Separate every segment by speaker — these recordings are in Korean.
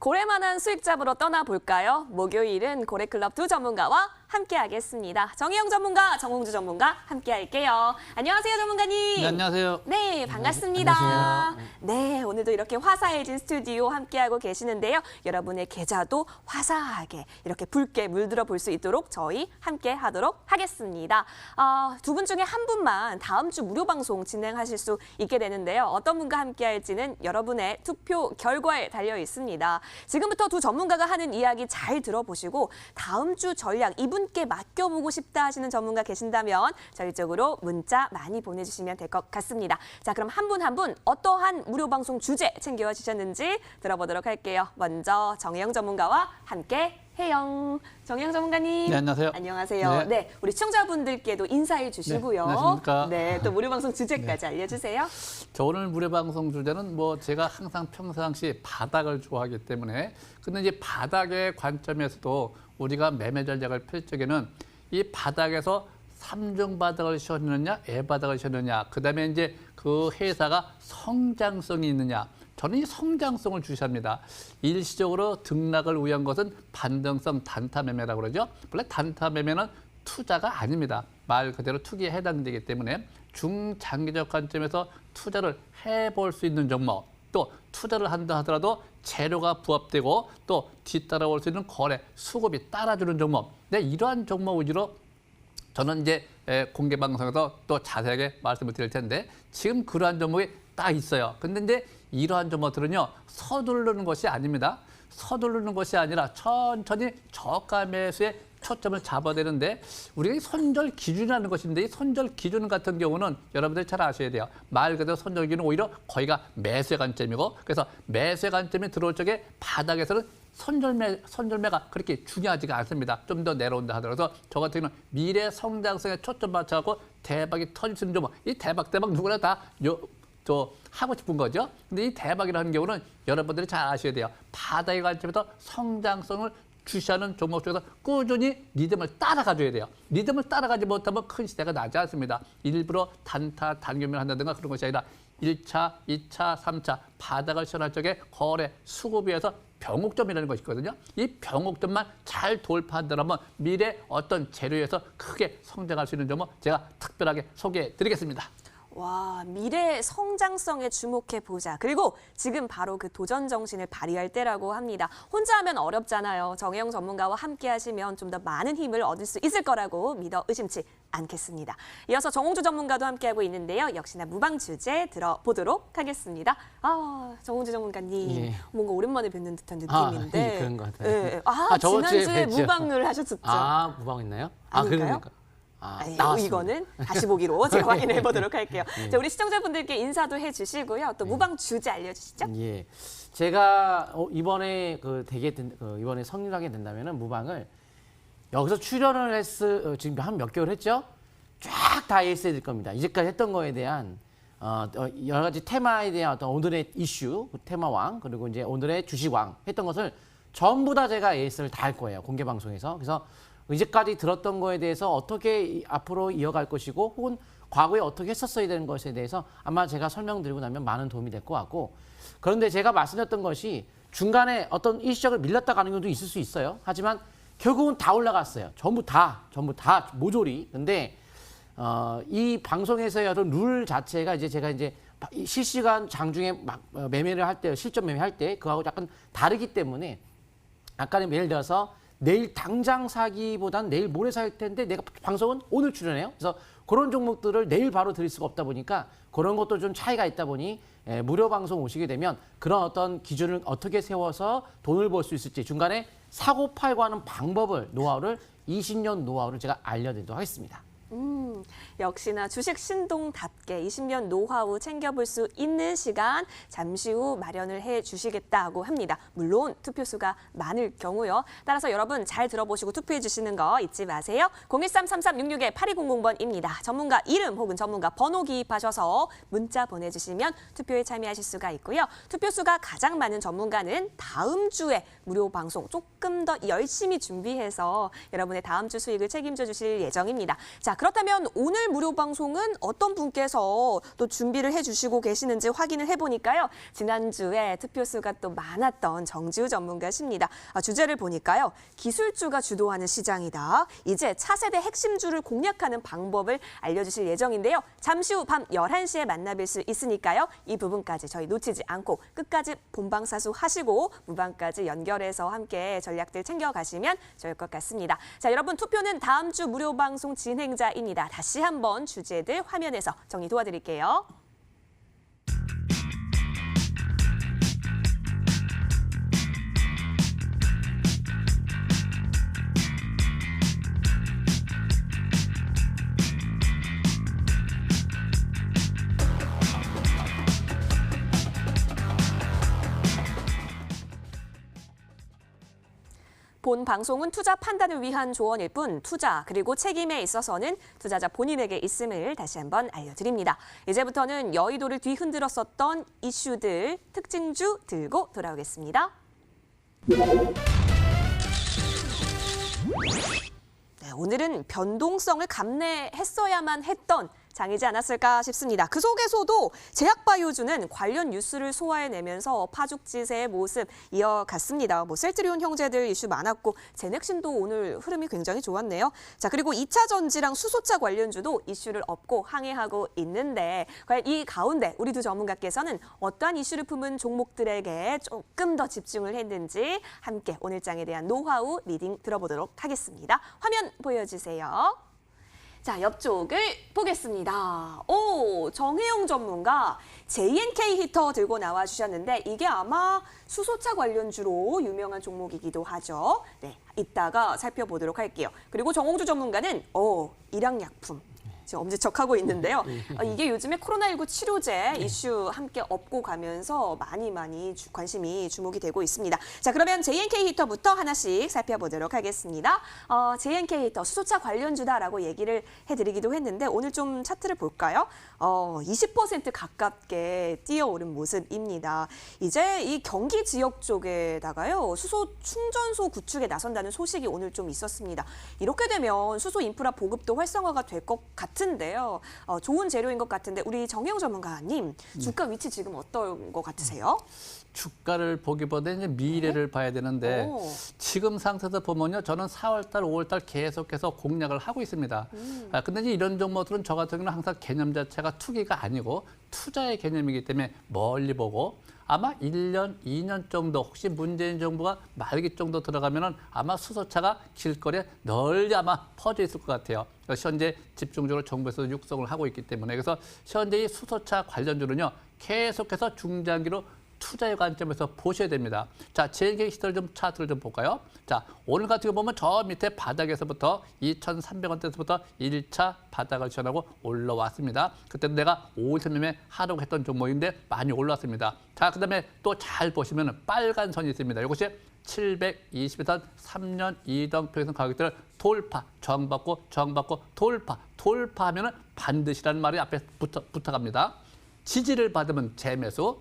Speaker 1: 고래만한 수익 잡으러 떠나볼까요? 목요일은 고래클럽 두 전문가와 함께하겠습니다. 정희영 전문가, 정홍주 전문가 함께할게요. 안녕하세요, 전문가님.
Speaker 2: 네, 안녕하세요.
Speaker 1: 네, 반갑습니다.
Speaker 3: 안녕하세요.
Speaker 1: 네, 오늘도 이렇게 화사해진 스튜디오 함께하고 계시는데요. 여러분의 계좌도 화사하게 이렇게 붉게 물들어 볼 수 있도록 저희 함께하도록 하겠습니다. 두 분 중에 한 분만 다음 주 무료 방송 진행하실 수 있게 되는데요. 어떤 분과 함께할지는 여러분의 투표 결과에 달려 있습니다. 지금부터 두 전문가가 하는 이야기 잘 들어보시고 다음 주 전략 이분께 맡겨보고 싶다 하시는 전문가 계신다면 저희 쪽으로 문자 많이 보내주시면 될 것 같습니다. 자, 그럼 한 분 한 분 어떠한 무료 방송 주제 챙겨와 주셨는지 들어보도록 할게요. 먼저 정혜영 전문가와 함께 해요. 정혜영 전문가님.
Speaker 2: 네, 안녕하세요.
Speaker 1: 안녕하세요.
Speaker 2: 네.
Speaker 1: 네, 우리 시청자분들께도 인사해 주시고요.
Speaker 2: 네, 안녕하십니까.
Speaker 1: 네, 또 무료 방송 주제까지 알려주세요.
Speaker 2: 저 오늘 무료 방송 주제는 제가 항상 평상시 바닥을 좋아하기 때문에 근데 이제 바닥의 관점에서도 우리가 매매 전략을 펼 적에는 이 바닥에서 삼중 바닥을 씌웠느냐, 애바닥을 씌웠느냐, 그다음에 이제 그 회사가 성장성이 있느냐. 저는 이 성장성을 주시합니다. 일시적으로 등락을 위한 것은 반등성 단타 매매라고 그러죠. 원래 단타 매매는 투자가 아닙니다. 말 그대로 투기에 해당되기 때문에 중장기적 관점에서 투자를 해볼 수 있는 종목, 또 투자를 한다 하더라도 재료가 부합되고 또 뒤따라올 수 있는 거래, 수급이 따라주는 종목. 네, 이러한 종목 위주로 저는 이제 공개 방송에서 또 자세하게 말씀을 드릴 텐데 지금 그러한 종목이 딱 있어요. 근데 이제 이러한 종목들은요, 서두르는 것이 아닙니다. 서두르는 것이 아니라 천천히 저가 매수에 초점을 잡아야 되는데 우리가 이 손절 기준이라는 것인데 이 손절 기준 같은 경우는 여러분들이 잘 아셔야 돼요. 말 그대로 손절 기준은 오히려 거기가 매수의 관점이고 그래서 매수의 관점이 들어올 적에 바닥에서는 손절매가 그렇게 중요하지가 않습니다. 좀 더 내려온다 하더라도 저 같은 경우는 미래 성장성에 초점 맞춰갖고 대박이 터질 수 있는 종목. 이 대박 누구나 다 하고 싶은 거죠. 근데 이 대박이라는 경우는 여러분들이 잘 아셔야 돼요. 바닥의 관점에서 성장성을 주시하는 종목 중에서 꾸준히 리듬을 따라가줘야 돼요. 리듬을 따라가지 못하면 큰 시대가 나지 않습니다. 일부러 단타, 단교면 한다든가 그런 것이 아니라 1차, 2차, 3차 바닥을 시연할 적에 거래, 수급위에서 병옥점이라는 것이 있거든요. 이 병옥점만 잘 돌파한다면 미래 어떤 재료에서 크게 성장할 수 있는 종목 제가 특별하게 소개해드리겠습니다.
Speaker 1: 와, 미래 성장성에 주목해보자. 그리고 지금 바로 그 도전 정신을 발휘할 때라고 합니다. 혼자 하면 어렵잖아요. 정혜영 전문가와 함께 하시면 좀 더 많은 힘을 얻을 수 있을 거라고 믿어 의심치 않겠습니다. 이어서 정홍주 전문가도 함께하고 있는데요. 역시나 무방 주제 들어보도록 하겠습니다. 정홍주 전문가님,
Speaker 3: 예.
Speaker 1: 뭔가 오랜만에 뵙는 듯한 느낌인데.
Speaker 3: 그런 것 같아요.
Speaker 1: 예.
Speaker 3: 저번 주에
Speaker 1: 지난주에
Speaker 3: 뵀죠.
Speaker 1: 무방을 하셨었죠?
Speaker 3: 무방 있나요?
Speaker 1: 아닐까요?
Speaker 3: 나왔습니다.
Speaker 1: 이거는 다시 보기로 제가 확인해 보도록 할게요. 자, 우리 시청자분들께 인사도 해주시고요. 또 무방 주제 알려주시죠.
Speaker 3: 예. 제가 이번에 이번에 성립하게 된다면은 무방을 여기서 출연을 지금 한 몇 개월 했죠? 쫙 다 AS 해드릴 겁니다. 이제까지 했던 거에 대한 여러 가지 테마에 대한 어떤 오늘의 이슈, 테마왕, 그리고 이제 오늘의 주식왕 했던 것을 전부 다 제가 AS를 다 할 거예요. 공개 방송에서. 그래서 이제까지 들었던 거에 대해서 어떻게 앞으로 이어갈 것이고 혹은 과거에 어떻게 했었어야 되는 것에 대해서 아마 제가 설명드리고 나면 많은 도움이 될 것 같고 그런데 제가 말씀드렸던 것이 중간에 어떤 일시적으로 밀렸다 가는 경우도 있을 수 있어요. 하지만 결국은 다 올라갔어요. 전부 다 모조리. 근데 이 방송에서의 어떤 룰 자체가 제가 실시간 장중에 매매를 할 때, 실전 매매할 때 그하고 약간 다르기 때문에 아까는 예를 들어서 내일 당장 사기보단 내일 모레 살 텐데 내가 방송은 오늘 출연해요. 그래서 그런 종목들을 내일 바로 드릴 수가 없다 보니까 그런 것도 좀 차이가 있다 보니 무료 방송 오시게 되면 그런 어떤 기준을 어떻게 세워서 돈을 벌 수 있을지 중간에 사고 팔고 하는 방법을 노하우를 20년 노하우를 제가 알려드리도록 하겠습니다.
Speaker 1: 역시나 주식 신동답게 20년 노하우 챙겨볼 수 있는 시간 잠시 후 마련을 해주시겠다고 합니다. 물론 투표수가 많을 경우요. 따라서 여러분 잘 들어보시고 투표해 주시는 거 잊지 마세요. 013-3366-8200번입니다. 전문가 이름 혹은 전문가 번호 기입하셔서 문자 보내주시면 투표에 참여하실 수가 있고요. 투표수가 가장 많은 전문가는 다음 주에 무료 방송 조금 더 열심히 준비해서 여러분의 다음 주 수익을 책임져 주실 예정입니다. 자, 그렇다면 오늘 무료 방송은 어떤 분께서 또 준비를 해주시고 계시는지 확인을 해보니까요. 지난주에 투표수가 또 많았던 정지우 전문가십니다. 주제를 보니까요. 기술주가 주도하는 시장이다. 이제 차세대 핵심주를 공략하는 방법을 알려주실 예정인데요. 잠시 후 밤 11시에 만나뵐 수 있으니까요. 이 부분까지 저희 놓치지 않고 끝까지 본방사수 하시고 무방까지 연결해서 함께 전략들 챙겨가시면 좋을 것 같습니다. 자, 여러분 투표는 다음 주 무료 방송 진행자입니다. 다시 한번 주제들 화면에서 정리 도와드릴게요. 본 방송은 투자 판단을 위한 조언일 뿐 투자 그리고 책임에 있어서는 투자자 본인에게 있음을 다시 한번 알려드립니다. 이제부터는 여의도를 뒤흔들었었던 이슈들 특징주 들고 돌아오겠습니다. 네, 오늘은 변동성을 감내했어야만 했던 장이지 않았을까 싶습니다. 그 속에서도 제약바이오주는 관련 뉴스를 소화해내면서 파죽지세의 모습 이어갔습니다. 셀트리온 형제들 이슈 많았고 제넥신도 오늘 흐름이 굉장히 좋았네요. 자, 그리고 2차 전지랑 수소차 관련주도 이슈를 업고 항해하고 있는데 과연 이 가운데 우리 두 전문가께서는 어떠한 이슈를 품은 종목들에게 조금 더 집중을 했는지 함께 오늘 장에 대한 노하우 리딩 들어보도록 하겠습니다. 화면 보여주세요. 자, 옆쪽을 보겠습니다. 정혜영 전문가 JNK 히터 들고 나와주셨는데 이게 아마 수소차 관련주로 유명한 종목이기도 하죠. 네, 이따가 살펴보도록 할게요. 그리고 정홍주 전문가는 일양약품. 지금 엄지척하고 있는데요. 이게 요즘에 코로나19 치료제 이슈 함께 업고 가면서 많이 관심이 주목이 되고 있습니다. 자, 그러면 JNK 히터부터 하나씩 살펴보도록 하겠습니다. JNK 히터 수소차 관련주다라고 얘기를 해드리기도 했는데 오늘 좀 차트를 볼까요? 20% 가깝게 뛰어오른 모습입니다. 이제 이 경기 지역 쪽에다가요. 수소 충전소 구축에 나선다는 소식이 오늘 좀 있었습니다. 이렇게 되면 수소 인프라 보급도 활성화가 될 것 같은데요. 좋은 재료인 것 같은데 우리 정혜영 전문가님 주가 위치 지금 어떤 것 같으세요?
Speaker 2: 주가를 보기보다 이제 미래를 봐야 되는데 지금 상태에서 보면요. 저는 4월달, 5월달 계속해서 공략을 하고 있습니다. 근데 이제 이런 종목들은 저 같은 경우는 항상 개념 자체가 투기가 아니고 투자의 개념이기 때문에 멀리 보고 아마 1년, 2년 정도 혹시 문재인 정부가 말기 정도 들어가면은 아마 수소차가 길거리에 널리 아마 퍼져 있을 것 같아요. 현재 집중적으로 정부에서 육성을 하고 있기 때문에 그래서 현재 이 수소차 관련주는요. 계속해서 중장기로 투자의 관점에서 보셔야 됩니다. 자, JNK 히터 좀 차트를 좀 볼까요? 자, 오늘 같은 거 보면 저 밑에 바닥에서부터 2,300원대에서부터 1차 바닥을 지나고 올라왔습니다. 그때도 내가 5일 매매 하라고 했던 종목인데 많이 올랐습니다. 자, 그다음에 또 잘 보시면 빨간 선이 있습니다. 이것이 720선 3년 이동평균 가격대를 돌파, 저항받고 돌파하면은 반드시라는 말이 앞에 붙어갑니다. 지지를 받으면 재매수,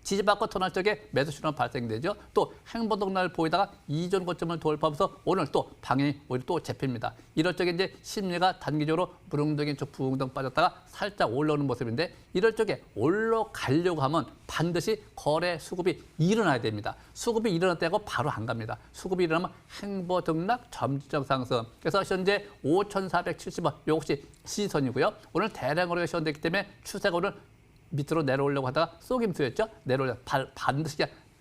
Speaker 2: 지지받고 터널 쪽에 매수 신호 발생되죠. 또 행보동날 보이다가 이전 고점을 돌파하면서 오늘 또 방향이 오히려 또 잡힙니다. 이럴 적에 이제 심리가 단기적으로 무릉덩이 쪽 부흥덩 빠졌다가 살짝 올라오는 모습인데 이럴 적에 올라가려고 하면 반드시 거래 수급이 일어나야 됩니다. 수급이 일어났다고 바로 안 갑니다. 수급이 일어나면 행보등락 점진적 상승. 그래서 현재 5,470원 이것이 지지선이고요. 오늘 대량 거래가 시작됐기 때문에 추세가 오늘 밑으로 내려오려고 하다가 쏘김수였죠. 내려오려 반드시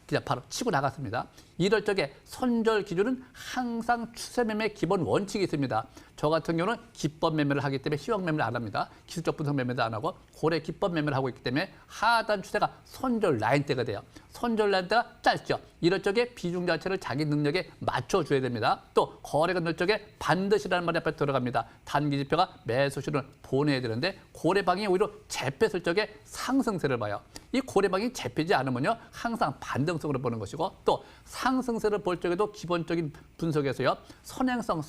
Speaker 2: 그냥 바로 치고 나갔습니다. 이럴 적에 손절 기준은 항상 추세 매매 기본 원칙이 있습니다. 저 같은 경우는 기법 매매를 하기 때문에 시황 매매를 안 합니다. 기술적 분석 매매도 안 하고 고래 기법 매매를 하고 있기 때문에 하단 추세가 손절 라인대가 돼요. 손절 라인대가 짧죠. 이럴 적에 비중 자체를 자기 능력에 맞춰줘야 됩니다. 또 거래가 늘 적에 반드시라는 말이 앞에 들어갑니다. 단기 지표가 매수 신호를 보내야 되는데 고래방이 오히려 잡혔을 적에 상승세를 봐요. 이 고래방이 잡히지 않으면요 항상 반등성으로 보는 것이고 또 상승세를 볼 적에도 기본적인 분석에서요 선행성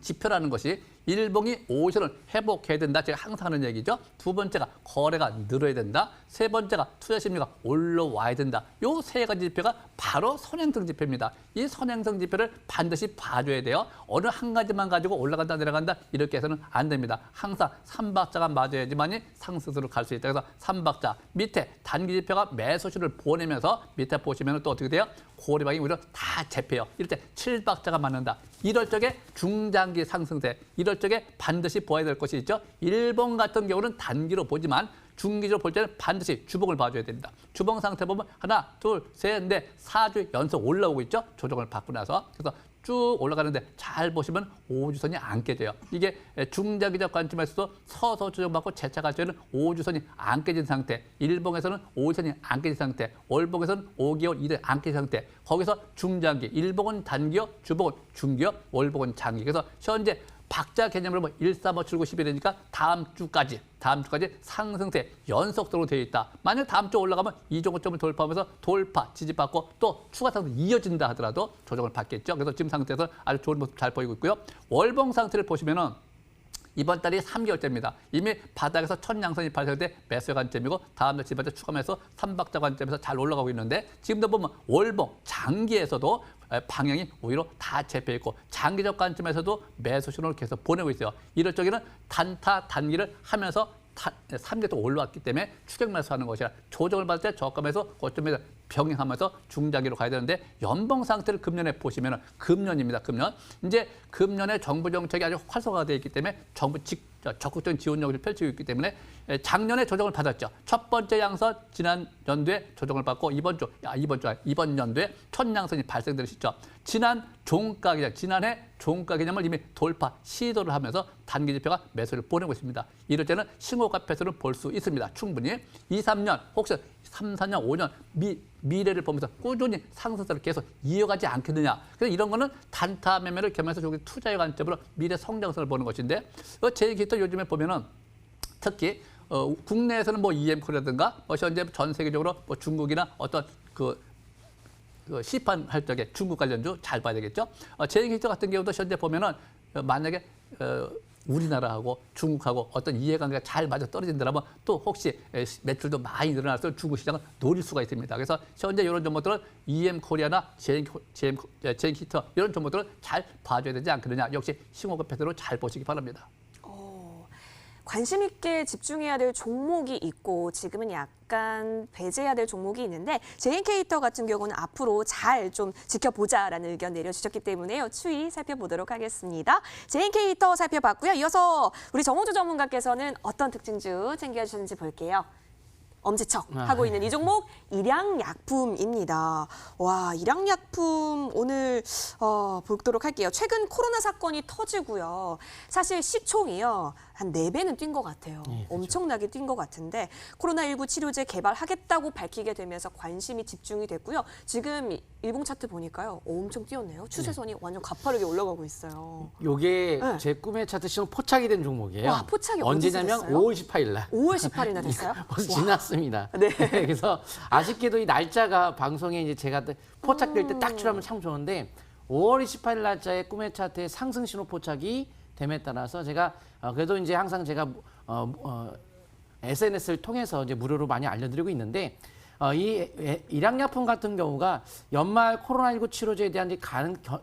Speaker 2: 지표라는 것이 일봉이 오션을 회복해야 된다. 제가 항상 하는 얘기죠. 두 번째가 거래가 늘어야 된다. 세 번째가 투자 심리가 올라와야 된다. 요 세 가지 지표가 바로 선행성 지표입니다. 이 선행성 지표를 반드시 봐줘야 돼요. 어느 한 가지만 가지고 올라간다 내려간다 이렇게 해서는 안 됩니다. 항상 삼박자가 맞아야지만이 상승으로 갈 수 있다. 그래서 삼박자 밑에 단기 지표가 매수시를 보내면서 밑에 보시면 또 어떻게 돼요? 고리방이 오히려 다 잡혀요. 이럴 때 7박자가 맞는다. 이럴 적에 중장기 상승세, 이럴 적에 반드시 보아야 될 것이 있죠. 일본 같은 경우는 단기로 보지만 중기적으로 볼 때는 반드시 주봉을 봐줘야 됩니다. 주봉 상태 보면 하나, 둘, 셋, 넷, 4주 연속 올라오고 있죠. 조정을 받고 나서. 그래서 쭉 올라가는데 잘 보시면 5주선이 안 깨져요. 이게 중장기적 관점에서도 서서 조정받고 재차갈 때는 5주선이 안 깨진 상태, 일봉에서는 5주선이 안 깨진 상태, 월봉에서는 5개월 이내 안 깨진 상태, 거기서 중장기, 일봉은 단기요, 주봉은 중기요, 월봉은 장기. 그래서 현재 박자 개념으로 뭐 1, 3, 5, 7, 9, 11이니까 다음 주까지 상승세 연속적으로 되어 있다. 만약 다음 주 올라가면 이 정도점을 돌파하면서 돌파, 지지받고 또 추가 상승 이어진다 하더라도 조정을 받겠죠. 그래서 지금 상태에서 아주 좋은 모습 잘 보이고 있고요. 월봉 상태를 보시면은 이번 달이 3개월째입니다. 이미 바닥에서 첫 양선이 발생될 때 매수 관점이고 다음날 지지받쳐 추가해서 3박자 관점에서 잘 올라가고 있는데 지금도 보면 월봉 장기에서도 방향이 오히려 다 잡혀 있고 장기적 관점에서도 매수 신호를 계속 보내고 있어요. 이럴 적에는 단타 단기를 하면서 3개 또 올라왔기 때문에 추격 매수하는 것이라 조정을 받을 때 저감에서 고점에서 병행하면서 중장기로 가야 되는데 연봉 상태를 금년에 보시면 금년입니다. 금년. 이제 금년에 정부 정책이 아주 활성화되어 있기 때문에 정부 적극적인 지원력을 펼치고 있기 때문에 작년에 조정을 받았죠. 첫 번째 양선 지난 연도에 조정을 받고 이번 연도에 첫 양선이 발생되는 시점. 지난해 종가 개념을 이미 돌파 시도를 하면서 단기 지표가 매수를 보내고 있습니다. 이럴 때는 신고가 패턴을 볼 수 있습니다. 충분히 2, 3년 혹시 3, 4년, 5년 미래를 보면서 꾸준히 상승세를 계속 이어가지 않겠느냐. 그래서 이런 거는 단타 매매를 겸해서 투자의 관점으로 미래 성장성을 보는 것인데 제일기터 요즘에 보면은 특히 국내에서는 뭐 EM코라든가 현재 전 세계적으로 뭐 중국이나 어떤 그 시판할 적에 중국 관련주 잘 봐야 되겠죠. 제일기터 같은 경우도 현재 보면은 만약에 우리나라하고 중국하고 어떤 이해관계가 잘 맞아 떨어진다면 또 혹시 매출도 많이 늘어나서 중국 시장을 노릴 수가 있습니다. 그래서 현재 이런 종목들은 EM코리아나 제인히터 이런 종목들을 잘 봐줘야 되지 않겠느냐. 역시 신호가 패턴으로 잘 보시기 바랍니다.
Speaker 1: 관심 있게 집중해야 될 종목이 있고 지금은 약간 배제해야 될 종목이 있는데 제인케이터 같은 경우는 앞으로 잘 좀 지켜보자라는 의견 내려주셨기 때문에요. 추이 살펴보도록 하겠습니다. 제인케이터 살펴봤고요. 이어서 우리 정호주 전문가께서는 어떤 특징주 챙겨주셨는지 볼게요. 엄지척 하고 있는 이 종목 일양약품입니다. 와, 일양약품 오늘 보도록 할게요. 최근 코로나 사건이 터지고요. 사실 시총이요. 한 4배는 뛴 것 같아요.
Speaker 3: 네, 그렇죠.
Speaker 1: 엄청나게 뛴 것 같은데 코로나19 치료제 개발하겠다고 밝히게 되면서 관심이 집중이 됐고요. 지금 일봉 차트 보니까요. 엄청 뛰었네요. 추세선이 완전 가파르게 올라가고 있어요.
Speaker 3: 요게
Speaker 1: 네.
Speaker 3: 제 꿈의 차트 시험 포착이 된 종목이에요.
Speaker 1: 와, 포착이
Speaker 3: 언제냐면
Speaker 1: 언제 됐어요?
Speaker 3: 5월 18일 날.
Speaker 1: 5월 18일이나 됐어요?
Speaker 3: 벌써 지났습니다.
Speaker 1: 네.
Speaker 3: 그래서 아쉽게도 이 날짜가 방송에 이제 제가 포착될 때 딱 출하면 참 좋은데 5월 28일 날짜에 꿈의 차트의 상승 신호 포착이 됨에 따라서 제가 그래도 이제 항상 제가 SNS를 통해서 이제 무료로 많이 알려드리고 있는데 이 일양약품 같은 경우가 연말 코로나19 치료제에 대한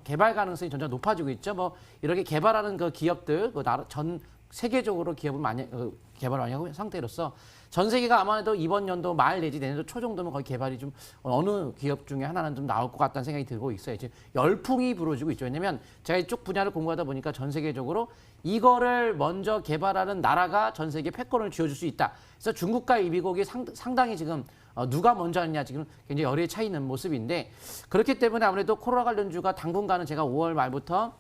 Speaker 3: 개발 가능성이 점점 높아지고 있죠. 뭐 이렇게 개발하는 그 기업들, 전 세계적으로 기업을 많이 개발 많이 하고 있는 상태로서 전 세계가 아마도 이번 연도 말 내지 내년도 초 정도면 거의 개발이 좀 어느 기업 중에 하나는 좀 나올 것 같다는 생각이 들고 있어요. 지금 열풍이 불어지고 있죠. 왜냐하면 제가 이쪽 분야를 공부하다 보니까 전 세계적으로 이거를 먼저 개발하는 나라가 전 세계 패권을 쥐어줄 수 있다. 그래서 중국과 이 미국이 상당히 지금 누가 먼저 하느냐 지금 굉장히 열의 차이 있는 모습인데 그렇기 때문에 아무래도 코로나 관련주가 당분간은 제가 5월 말부터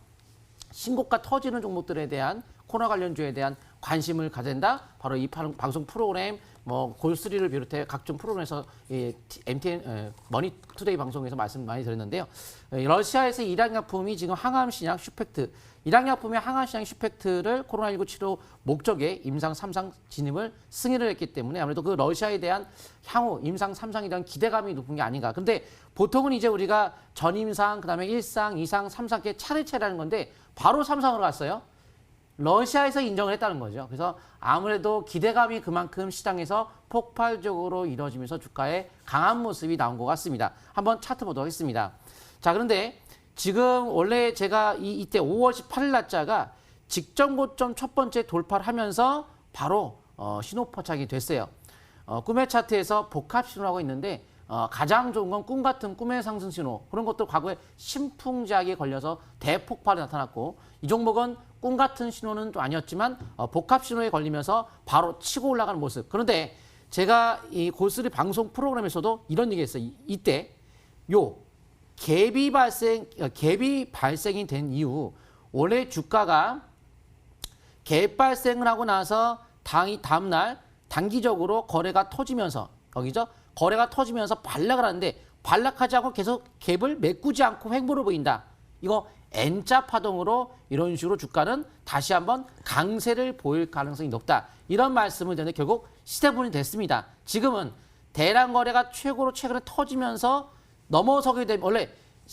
Speaker 3: 신고가 터지는 종목들에 대한 코로나 관련주에 대한 관심을 가진다. 바로 이 방송 프로그램, 뭐 골3를 비롯해 각종 프로그램에서 MTN 머니투데이 방송에서 말씀 많이 드렸는데요. 러시아에서 일양약품이 지금 항암신약 슈펙트, 일양약품의 항암신약 슈펙트를 코로나19 치료 목적에 임상 3상 진입을 승인을 했기 때문에 아무래도 그 러시아에 대한 향후 임상 3상에 대한 기대감이 높은 게 아닌가. 근데 보통은 이제 우리가 전임상, 그다음에 1상, 2상, 3상께 차례차례 하는 건데 바로 3상으로 갔어요. 러시아에서 인정을 했다는 거죠. 그래서 아무래도 기대감이 그만큼 시장에서 폭발적으로 이루어지면서 주가에 강한 모습이 나온 것 같습니다. 한번 차트 보도록 하겠습니다. 자, 그런데 지금 원래 제가 이때 5월 18일 날짜가 직전 고점 첫 번째 돌파를 하면서 바로 신호 포착이 됐어요. 꿈의 차트에서 복합 신호라고 있는데 가장 좋은 건 꿈 같은 꿈의 상승 신호. 그런 것도 과거에 신풍작에 걸려서 대폭발이 나타났고 이 종목은 꿈 같은 신호는 좀 아니었지만 복합 신호에 걸리면서 바로 치고 올라가는 모습. 그런데 제가 이 고스리 방송 프로그램에서도 이런 얘기했어요. 이때 요 갭이 발생이 된 이후 원래 주가가 갭 발생을 하고 나서 다음날 단기적으로 거래가 터지면서 거기죠. 거래가 터지면서 반락을 하는데 반락하지 않고 계속 갭을 메꾸지 않고 횡보를 보인다. 이거 N자 파동으로 이런 식으로 주가는 다시 한번 강세를 보일 가능성이 높다. 이런 말씀을 드렸는데 결국 시세분이 됐습니다. 지금은 대량 거래가 최고로 최근에 터지면서 넘어서게 되면 원래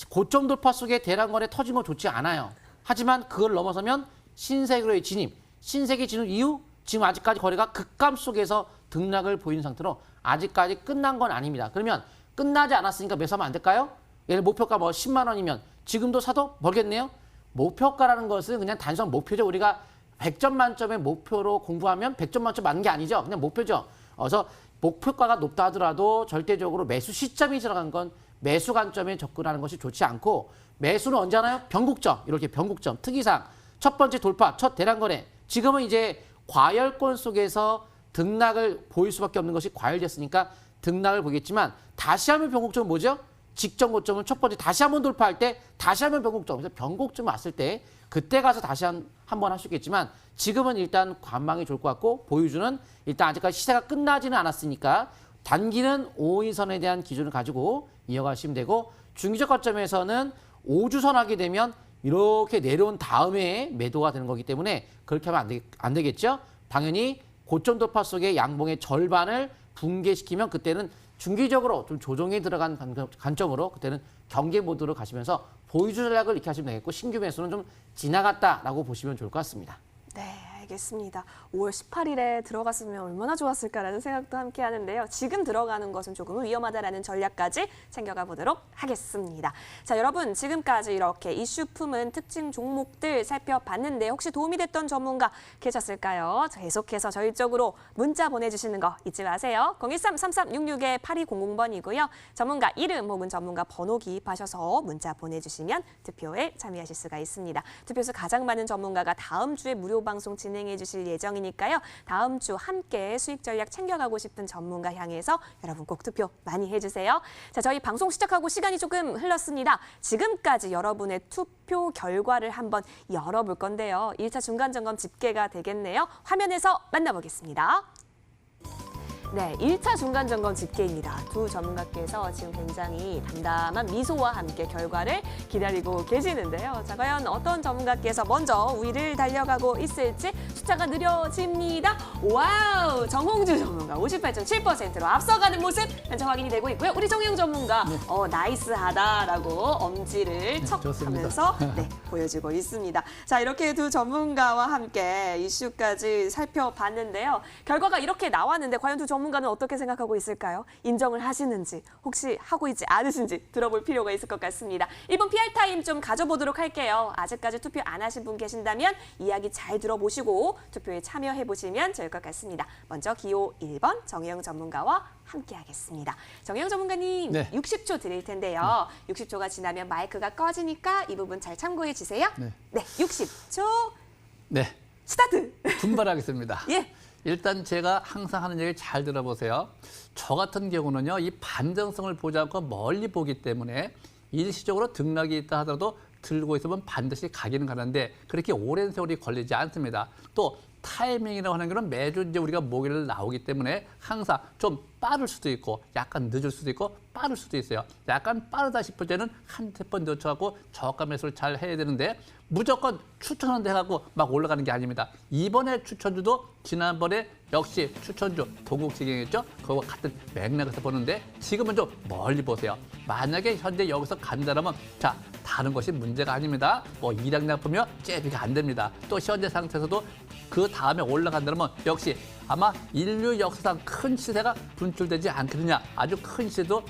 Speaker 3: 고점 돌파 속에 대량 거래 터진 건 좋지 않아요. 하지만 그걸 넘어서면 신세계로의 진입, 신세계 진입 이후 지금 아직까지 거래가 극감 속에서 등락을 보이는 상태로 아직까지 끝난 건 아닙니다. 그러면 끝나지 않았으니까 매수하면 안 될까요? 예를 목표가 뭐 10만 원이면 지금도 사도 벌겠네요. 목표가라는 것은 그냥 단순한 목표죠. 우리가 100점 만점의 목표로 공부하면 100점 만점 맞는 게 아니죠. 그냥 목표죠. 그래서 목표가가 높다 하더라도 절대적으로 매수 시점이 들어간 건 매수 관점에 접근하는 것이 좋지 않고 매수는 언제 하나요? 변곡점. 이렇게 변곡점. 특이상 첫 번째 돌파, 첫 대량 거래. 지금은 이제 과열권 속에서 등락을 보일 수밖에 없는 것이 과열됐으니까 등락을 보겠지만 다시 한번 변곡점은 뭐죠? 직전 고점은 첫 번째 다시 한번 돌파할 때 다시 한번 변곡점. 그래서 변곡점 왔을 때 그때 가서 다시 한 번 할 수 있겠지만 지금은 일단 관망이 좋을 것 같고 보유주는 일단 아직까지 시세가 끝나지는 않았으니까 단기는 5일선에 대한 기준을 가지고 이어가시면 되고 중기적 관점에서는 5주선 하게 되면 이렇게 내려온 다음에 매도가 되는 거기 때문에 그렇게 하면 안 되겠죠. 당연히 고점 돌파 속에 양봉의 절반을 붕괴시키면 그때는 중기적으로 좀 조정에 들어간 관점으로 그때는 경계 모드로 가시면서 보유주 전략을 이렇게 하시면 되겠고 신규 매수는 좀 지나갔다라고 보시면 좋을 것 같습니다.
Speaker 1: 네, 알겠습니다. 5월 18일에 들어갔으면 얼마나 좋았을까라는 생각도 함께 하는데요. 지금 들어가는 것은 조금 위험하다라는 전략까지 챙겨가 보도록 하겠습니다. 자, 여러분 지금까지 이렇게 이슈 품은 특징 종목들 살펴봤는데 혹시 도움이 됐던 전문가 계셨을까요? 계속해서 저희 쪽으로 문자 보내주시는 거 잊지 마세요. 013-3366-8200번이고요. 전문가 이름 혹은 전문가 번호 기입하셔서 문자 보내주시면 투표에 참여하실 수가 있습니다. 투표수 가장 많은 전문가가 다음 주에 무료 방송 진행해 주실 예정이니까요. 다음 주 함께 수익 전략 챙겨가고 싶은 전문가 향해서 여러분 꼭 투표 많이 해주세요. 자, 저희 방송 시작하고 시간이 조금 흘렀습니다. 지금까지 여러분의 투표 결과를 한번 열어볼 건데요. 1차 중간점검 집계가 되겠네요. 화면에서 만나보겠습니다. 네, 1차 중간점검 집계입니다. 두 전문가께서 지금 굉장히 담담한 미소와 함께 결과를 기다리고 계시는데요. 자, 과연 어떤 전문가께서 먼저 우위를 달려가고 있을지 숫자가 느려집니다. 와우! 정홍주 전문가 58.7%로 앞서가는 모습 현재 확인이 되고 있고요. 우리 정혜영 전문가 나이스하다라고 엄지를 척 하면서 보여주고 있습니다. 자, 이렇게 두 전문가와 함께 이슈까지 살펴봤는데요. 결과가 이렇게 나왔는데 과연 두 전문가는 어떻게 생각하고 있을까요? 인정을 하시는지 혹시 하고 있지 않으신지 들어볼 필요가 있을 것 같습니다. 1분 PR타임 좀 가져보도록 할게요. 아직까지 투표 안 하신 분 계신다면 이야기 잘 들어보시고 투표에 참여해보시면 좋을 것 같습니다. 먼저 기호 1번 정혜영 전문가와 함께하겠습니다. 정혜영 전문가님 60초 드릴 텐데요. 60초가 지나면 마이크가 꺼지니까 이 부분 잘 참고해 주세요. 네, 60초 스타트!
Speaker 2: 분발하겠습니다.
Speaker 1: 예.
Speaker 2: 일단 제가 항상 하는 얘기 잘 들어보세요. 저 같은 경우는요, 이 반등성을 보지 않고 멀리 보기 때문에 일시적으로 등락이 있다 하더라도 들고 있으면 반드시 가기는 가는데 그렇게 오랜 세월이 걸리지 않습니다. 또 타이밍이라고 하는 것은 매주 이제 우리가 목요일 나오기 때문에 항상 좀 빠를 수도 있고 약간 늦을 수도 있고 빠를 수도 있어요. 약간 빠르다 싶을 때는 한세 번 늦춰갖고 저가 매수를 잘 해야 되는데 무조건 추천한다 해갖고 막 올라가는 게 아닙니다. 이번에 추천주도 지난번에 역시 추천주 동국지경이었죠. 그거와 같은 맥락에서 보는데 지금은 좀 멀리 보세요. 만약에 현재 여기서 간다면 자, 다른 것이 문제가 아닙니다. 뭐 일양약품이요? 제비가 안 됩니다. 또 현재 상태에서도 그 다음에 올라간다면 역시 아마 인류 역사상 큰 시세가 분출되지 않겠느냐. 아주 큰 시세도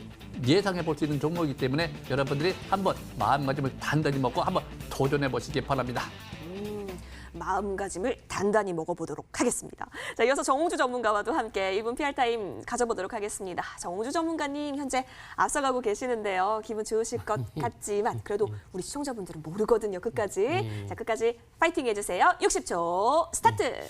Speaker 2: 예상해 볼 수 있는 종목이기 때문에 여러분들이 한번 마음가짐을 단단히 먹고 한번 도전해 보시기 바랍니다.
Speaker 1: 마음가짐을 단단히 먹어보도록 하겠습니다. 자, 이어서 정홍주 전문가와도 함께 1분 PR타임 가져보도록 하겠습니다. 정홍주 전문가님 현재 앞서가고 계시는데요. 기분 좋으실 것 같지만 그래도 우리 시청자분들은 모르거든요. 끝까지. 자, 끝까지 파이팅 해주세요. 60초 스타트.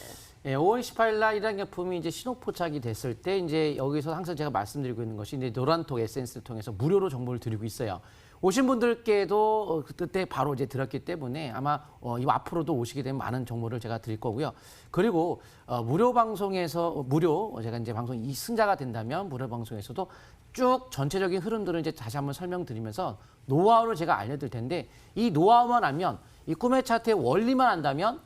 Speaker 3: 예, 5월 18일 날 일양약품이 이제 신호 포착이 됐을 때 이제 여기서 항상 제가 말씀드리고 있는 것이 이제 노란톡 에센스를 통해서 무료로 정보를 드리고 있어요. 오신 분들께도 그때 바로 이제 들었기 때문에 아마 이 앞으로도 오시게 되면 많은 정보를 제가 드릴 거고요. 그리고 무료 방송에서 제가 이제 방송 이 승자가 된다면 무료 방송에서도 쭉 전체적인 흐름들을 이제 다시 한번 설명드리면서 노하우를 제가 알려드릴 텐데 이 노하우만 알면 이 꿈의 차트의 원리만 안다면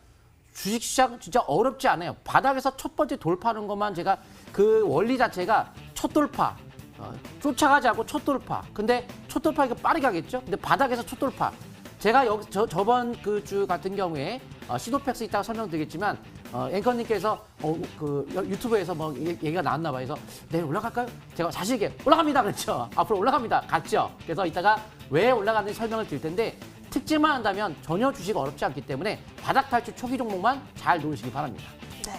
Speaker 3: 주식시장 진짜 어렵지 않아요. 바닥에서 첫 번째 돌파하는 것만 제가 그 원리 자체가 첫 돌파. 쫓아가지 않고 첫 돌파. 근데 첫 돌파 이거 빠르게 하겠죠? 근데 바닥에서 첫 돌파. 제가 저번 그 주 같은 경우에 시도팩스 있다가 설명드리겠지만 앵커님께서 그 유튜브에서 뭐 얘기가 나왔나 봐요. 그래서 내일 올라갈까요? 제가 자신 있게 올라갑니다 그랬죠. 앞으로 올라갑니다. 갔죠. 그래서 이따가 왜 올라가는지 설명을 드릴 텐데 특징만 한다면 전혀 주식 어렵지 않기 때문에 바닥 탈출 초기 종목만 잘 놓으시기 바랍니다.
Speaker 1: 네.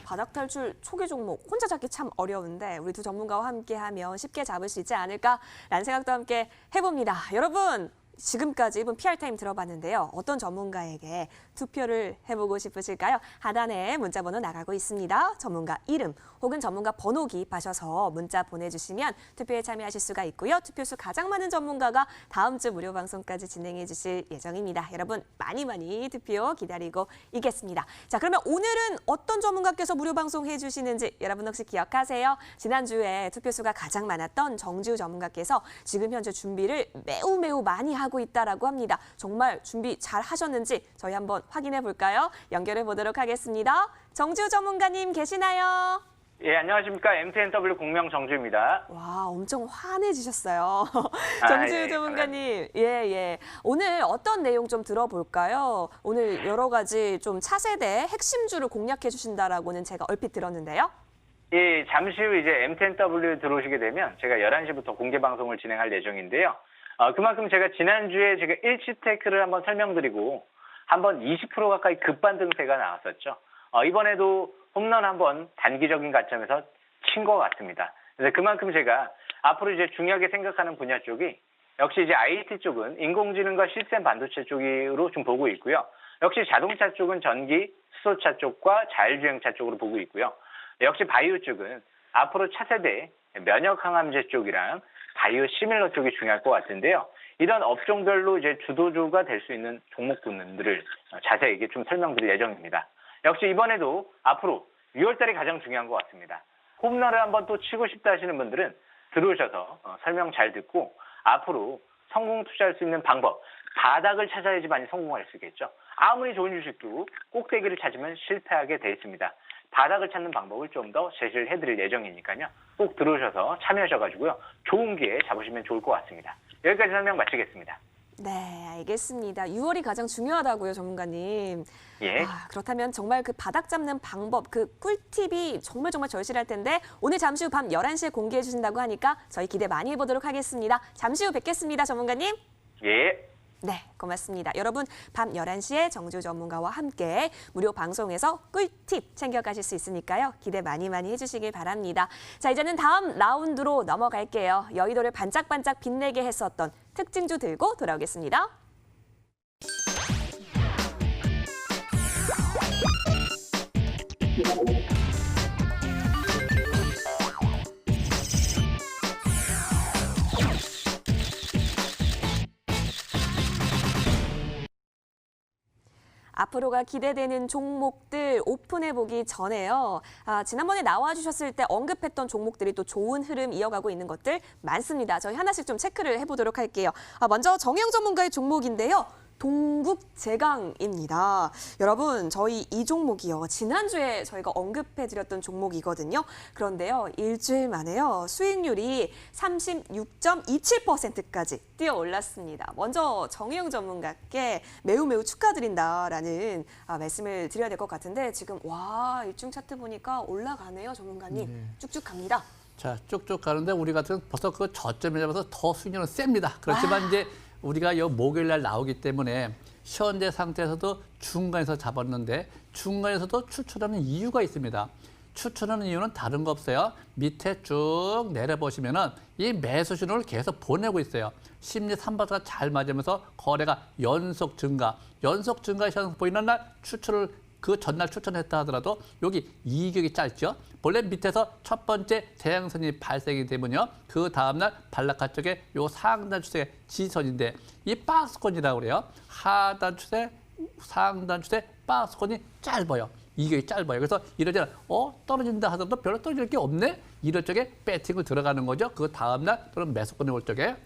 Speaker 1: 바닥 탈출 초기 종목 혼자 잡기 참 어려운데 우리 두 전문가와 함께하면 쉽게 잡을 수 있지 않을까라는 생각도 함께 해봅니다. 여러분 지금까지 1분 PR타임 들어봤는데요. 어떤 전문가에게 투표를 해보고 싶으실까요? 하단에 문자번호 나가고 있습니다. 전문가 이름 혹은 전문가 번호 기입하셔서 문자 보내주시면 투표에 참여하실 수가 있고요. 투표수 가장 많은 전문가가 다음 주 무료 방송까지 진행해 주실 예정입니다. 여러분 많이 투표 기다리고 있겠습니다. 자, 그러면 오늘은 어떤 전문가께서 무료 방송 해주시는지 여러분 혹시 기억하세요? 지난주에 투표수가 가장 많았던 정지우 전문가께서 지금 현재 준비를 매우 많이 하고 있다라고 합니다. 정말 준비 잘 하셨는지 저희 한번 확인해 볼까요? 연결해 보도록 하겠습니다. 정지우 전문가님 계시나요?
Speaker 4: 예, 안녕하십니까. MTNW 공명 정주입니다.
Speaker 1: 와, 엄청 환해지셨어요.
Speaker 4: 아,
Speaker 1: 정지우
Speaker 4: 예,
Speaker 1: 전문가님. 예. 오늘 어떤 내용 좀 들어볼까요? 오늘 여러 가지 좀 차세대 핵심주를 공략해 주신다라고는 제가 얼핏 들었는데요.
Speaker 4: 예, 잠시 후 이제 MTNW 들어오시게 되면 제가 11시부터 공개 방송을 진행할 예정인데요. 그만큼 제가 지난주에 제가 일시테크를 한번 설명드리고 한번 20% 가까이 급반등세가 나왔었죠. 이번에도 홈런 한번 단기적인 관점에서 친 것 같습니다. 그래서 그만큼 제가 앞으로 이제 중요하게 생각하는 분야 쪽이 역시 이제 IT 쪽은 인공지능과 시스템 반도체 쪽으로 좀 보고 있고요. 역시 자동차 쪽은 전기, 수소차 쪽과 자율주행차 쪽으로 보고 있고요. 역시 바이오 쪽은 앞으로 차세대 면역 항암제 쪽이랑 바이오 시밀러 쪽이 중요할 것 같은데요. 이런 업종별로 이제 주도주가 될 수 있는 종목군들을 자세하게 좀 설명드릴 예정입니다. 역시 이번에도 앞으로 6월달이 가장 중요한 것 같습니다. 홈런을 한번 또 치고 싶다 하시는 분들은 들어오셔서 설명 잘 듣고 앞으로 성공 투자할 수 있는 방법, 바닥을 찾아야지만 성공할 수 있겠죠. 아무리 좋은 주식도 꼭대기를 찾으면 실패하게 돼 있습니다. 바닥을 찾는 방법을 좀 더 제시를 해드릴 예정이니까요. 꼭 들어오셔서 참여하셔가지고요. 좋은 기회 잡으시면 좋을 것 같습니다. 여기까지 설명 마치겠습니다.
Speaker 1: 네, 알겠습니다. 6월이 가장 중요하다고요, 전문가님.
Speaker 4: 예.
Speaker 1: 그렇다면 정말 그 바닥 잡는 방법, 그 꿀팁이 정말 절실할 텐데 오늘 잠시 후 밤 11시에 공개해 주신다고 하니까 저희 기대 많이 해보도록 하겠습니다. 잠시 후 뵙겠습니다, 전문가님.
Speaker 4: 예.
Speaker 1: 네, 고맙습니다. 여러분, 밤 11시에 정지우 전문가와 함께 무료 방송에서 꿀팁 챙겨가실 수 있으니까요. 기대 많이 해주시길 바랍니다. 자, 이제는 다음 라운드로 넘어갈게요. 여의도를 반짝반짝 빛내게 했었던 특징주 들고 돌아오겠습니다. 앞으로가 기대되는 종목들 오픈해보기 전에요. 지난번에 나와주셨을 때 언급했던 종목들이 또 좋은 흐름 이어가고 있는 것들 많습니다. 저희 하나씩 좀 체크를 해보도록 할게요. 먼저 정영 전문가의 종목인데요. 동국제강입니다. 여러분, 저희 이 종목이요. 지난주에 저희가 언급해드렸던 종목이거든요. 그런데요, 일주일 만에요. 수익률이 36.27%까지 뛰어 올랐습니다. 먼저 정혜영 전문가께 매우 축하드린다라는 말씀을 드려야 될 것 같은데 지금 와, 일중 차트 보니까 올라가네요, 전문가님. 쭉쭉 갑니다.
Speaker 2: 자, 쭉쭉 가는데 우리 같은 벌써 그 저점에 잡아서 더 수익률은 셉니다. 그렇지만 이제 우리가 요 목요일 날 나오기 때문에 현재 상태에서도 중간에서 잡았는데 중간에서도 추천하는 이유가 있습니다. 추천하는 이유는 다른 거 없어요. 밑에 쭉 내려보시면은 이 매수 신호를 계속 보내고 있어요. 심리 3바트가 잘 맞으면서 거래가 연속 증가 현상 보이는 날 추천을 그 전날 추천했다 하더라도 여기 이격이 짧죠. 본래 밑에서 첫 번째 대양선이 발생이 되면요. 그 다음날 반락하 쪽에 요 상단 추세의 지선인데 이 박스권이라고 그래요. 하단 추세, 상단 추세, 박스권이 짧아요. 이격이 짧아요. 그래서 이러잖아. 떨어진다 하더라도 별로 떨어질 게 없네. 이럴 적에 배팅을 들어가는 거죠. 그 다음날 또는 매수권이 올 적에.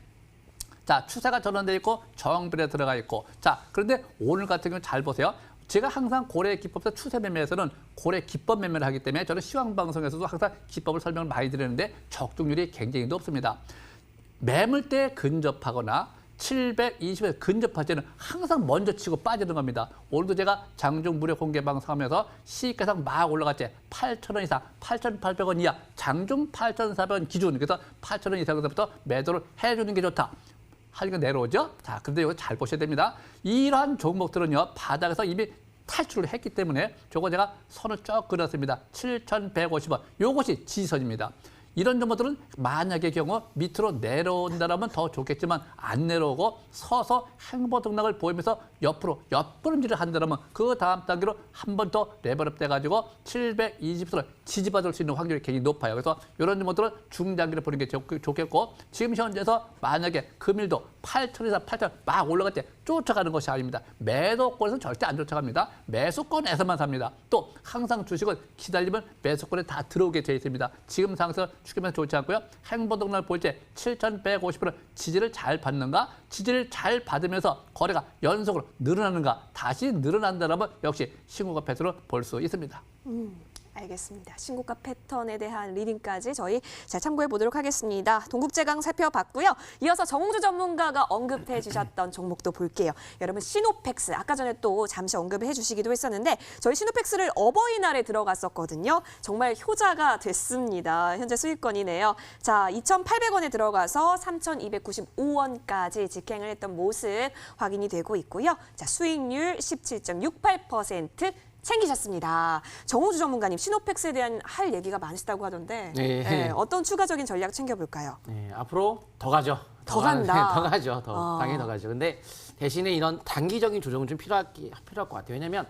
Speaker 2: 자, 추세가 전환되어 있고 정별에 들어가 있고. 자, 그런데 오늘 같은 경우는 잘 보세요. 제가 항상 고래 기법에서 추세 매매에서는 고래 기법 매매를 하기 때문에 저는 시황 방송에서도 항상 기법을 설명을 많이 드리는데 적중률이 굉장히 높습니다. 매물대에 근접하거나 720에 근접할 때는 항상 먼저 치고 빠지는 겁니다. 오늘도 제가 장중 무료 공개 방송하면서 시가상 막 올라갔지. 8,000원 이상, 8,800원 이하, 장중 8,400원 기준. 그래서 8,000원 이상부터 매도를 해주는 게 좋다. 하니까 내려오죠. 자, 근데 이거 잘 보셔야 됩니다. 이러한 종목들은요, 바닥에서 이미 탈출을 했기 때문에 저거 제가 선을 쭉 그렸습니다. 7,150원. 요것이 지선입니다. 이런 종목들은 만약의 경우 밑으로 내려온다면 더 좋겠지만 안 내려오고 서서 행보 등락을 보이면서 옆으로 옆구름질을 한다면 그 다음 단계로 한 번 더 레벨업 돼가지고 720선을 지지받을 수 있는 확률이 굉장히 높아요. 그래서 이런 종목들은 중장기를 보는 게 좋겠고 지금 현재에서 만약에 금일도 8,000에서 8,000 막 올라갈 때 쫓아가는 것이 아닙니다. 매도권에서는 절대 안 쫓아갑니다. 매수권에서만 삽니다. 또 항상 주식은 기다리면 매수권에 다 들어오게 되어 있습니다. 지금 상황에서 추격면 좋지 않고요. 행보등락을 볼 때 7,150원 지지를 잘 받는가? 지지를 잘 받으면서 거래가 연속으로 늘어나는가? 다시 늘어난다면 역시 신고가 패턴으로 볼 수 있습니다.
Speaker 1: 알겠습니다. 신고가 패턴에 대한 리딩까지 저희 잘 참고해 보도록 하겠습니다. 동국제강 살펴봤고요. 이어서 정홍주 전문가가 언급해 주셨던 종목도 볼게요. 여러분 시노펙스 아까 전에 또 잠시 언급을 해주시기도 했었는데 저희 시노펙스를 어버이날에 들어갔었거든요. 정말 효자가 됐습니다. 현재 수익권이네요. 자, 2,800원에 들어가서 3,295원까지 직행을 했던 모습 확인이 되고 있고요. 자, 수익률 17.68%. 챙기셨습니다. 정호주 전문가님, 시노펙스에 대한 할 얘기가 많으시다고 하던데 어떤 추가적인 전략 챙겨볼까요?
Speaker 3: 네, 앞으로 더 가죠.
Speaker 1: 더 간다.
Speaker 3: 더 가죠. 당연히 더 가죠. 근데 대신에 이런 단기적인 조정은 좀 필요할 것 같아요. 왜냐하면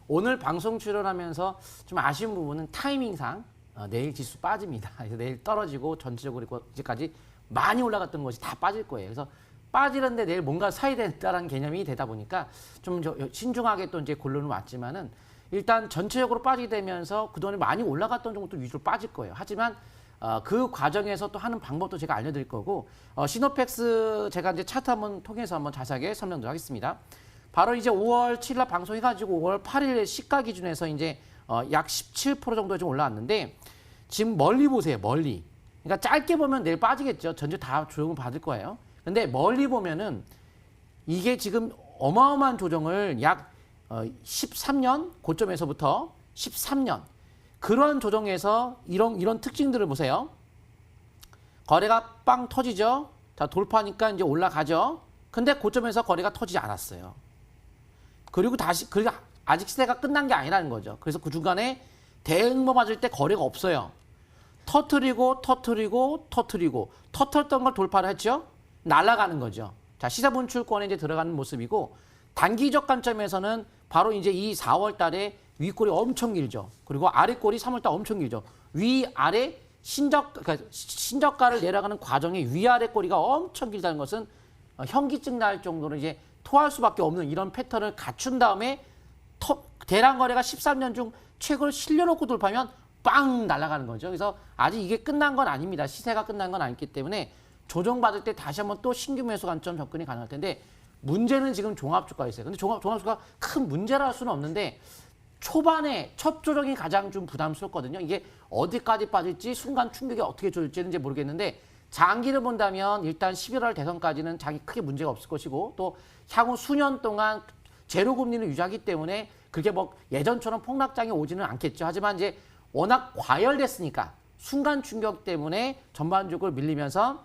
Speaker 3: 오늘 방송 출연하면서 좀 아쉬운 부분은 타이밍상 내일 지수 빠집니다. 그래서 내일 떨어지고 전체적으로 이제까지 많이 올라갔던 것이 다 빠질 거예요. 그래서 빠지는데 내일 뭔가 사야 된다는 개념이 되다 보니까 좀 신중하게 또 이제 골로는 왔지만은 일단 전체적으로 빠지게 되면서 그동안에 많이 올라갔던 종목도 위주로 빠질 거예요. 하지만 그 과정에서 또 하는 방법도 제가 알려드릴 거고 시노펙스 제가 이제 차트 한번 통해서 한번 자세하게 설명드리도록 하겠습니다. 바로 이제 5월 7일 날 방송해가지고 5월 8일 시가 기준에서 이제 약 17% 정도 좀 올라왔는데 지금 멀리 보세요. 멀리. 그러니까 짧게 보면 내일 빠지겠죠. 전체 다 조정을 받을 거예요. 근데 멀리 보면은 이게 지금 어마어마한 조정을 약 13년 고점에서부터 13년 그런 조정에서 이런 특징들을 보세요. 거래가 빵 터지죠. 자, 돌파하니까 이제 올라가죠. 근데 고점에서 거래가 터지지 않았어요. 그리고 아직 시세가 끝난 게 아니라는 거죠. 그래서 그 중간에 대응모 맞을 때 거래가 없어요. 터트렸던 걸 돌파를 했죠. 날아가는 거죠. 자, 시세 분출권에 이제 들어가는 모습이고 단기적 관점에서는 바로 이제 이 4월 달에 윗골이 엄청 길죠. 그리고 아랫골이 3월 달 엄청 길죠. 위아래 신저가를 내려가는 과정에 위아래 꼬리가 엄청 길다는 것은 현기증 날 정도로 이제 토할 수밖에 없는 이런 패턴을 갖춘 다음에 대량 거래가 13년 중 최고를 실려놓고 돌파하면 빵 날아가는 거죠. 그래서 아직 이게 끝난 건 아닙니다. 시세가 끝난 건 아니기 때문에 조정받을 때 다시 한번 또 신규 매수 관점 접근이 가능할 텐데 문제는 지금 종합주가에 있어요. 근데 종합주가 큰 문제라 할 수는 없는데 초반에 첫 조정이 가장 좀 부담스럽거든요. 이게 어디까지 빠질지 순간 충격이 어떻게 줄지는 이제 모르겠는데 장기를 본다면 일단 11월 대선까지는 장이 크게 문제가 없을 것이고 또 향후 수년 동안 제로 금리를 유지하기 때문에 그렇게 뭐 예전처럼 폭락장이 오지는 않겠죠. 하지만 이제 워낙 과열됐으니까 순간 충격 때문에 전반적으로 밀리면서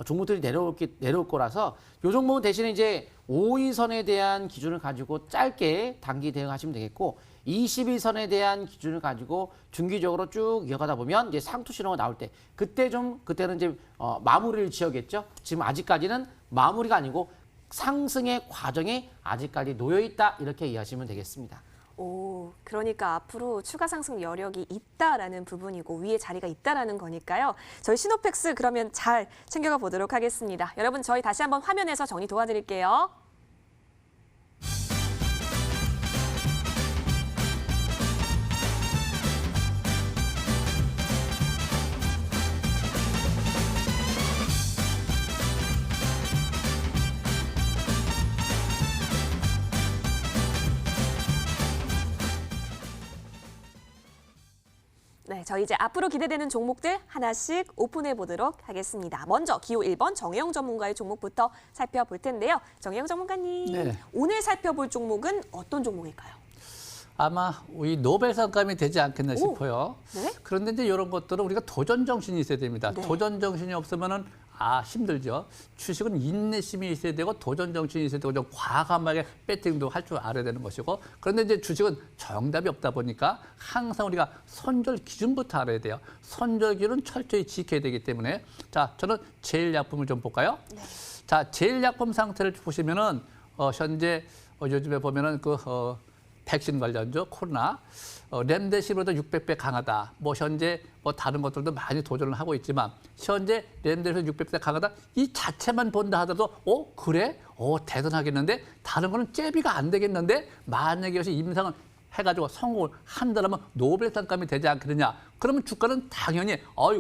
Speaker 3: 종목들이 내려올 거라서 이 종목은 대신에 이제 5일선에 대한 기준을 가지고 짧게 단기 대응하시면 되겠고 21선에 대한 기준을 가지고 중기적으로 쭉 이어가다 보면 이제 상투 신호가 나올 때 그때는 이제 마무리를 지어겠죠. 지금 아직까지는 마무리가 아니고 상승의 과정에 아직까지 놓여 있다 이렇게 이해하시면 되겠습니다.
Speaker 1: 오, 그러니까 앞으로 추가 상승 여력이 있다라는 부분이고 위에 자리가 있다라는 거니까요. 저희 시노팩스 그러면 잘 챙겨가 보도록 하겠습니다. 여러분 저희 다시 한번 화면에서 정리 도와드릴게요. 네, 저희 이제 앞으로 기대되는 종목들 하나씩 오픈해 보도록 하겠습니다. 먼저 기호 1번 정혜영 전문가의 종목부터 살펴볼 텐데요. 정혜영 전문가님,
Speaker 2: 네.
Speaker 1: 오늘 살펴볼 종목은 어떤 종목일까요?
Speaker 2: 아마 이 노벨상감이 되지 않겠나 싶어요.
Speaker 1: 네?
Speaker 2: 그런데 이제 이런 것들은 우리가 도전 정신이 있어야 됩니다.
Speaker 1: 네.
Speaker 2: 도전 정신이 없으면은 힘들죠. 주식은 인내심이 있어야 되고 도전 정신이 있어야 되고 좀 과감하게 배팅도 할 줄 알아야 되는 것이고 그런데 이제 주식은 정답이 없다 보니까 항상 우리가 선절 기준부터 알아야 돼요. 선절 기준은 철저히 지켜야 되기 때문에 자 저는 제일약품을 좀 볼까요?
Speaker 1: 네.
Speaker 2: 자 제일약품 상태를 보시면은 현재 요즘에 보면은 백신 관련주 코로나 렘데시비르보다 600배 강하다. 뭐 현재 뭐 다른 것들도 많이 도전을 하고 있지만 현재 렘데시비르 600배 강하다. 이 자체만 본다 하더라도 그래? 대단하겠는데 다른 거는 잽이가 안 되겠는데 만약에 여기서 임상을 해가지고 성공을 한다면 노벨상감이 되지 않겠느냐. 그러면 주가는 당연히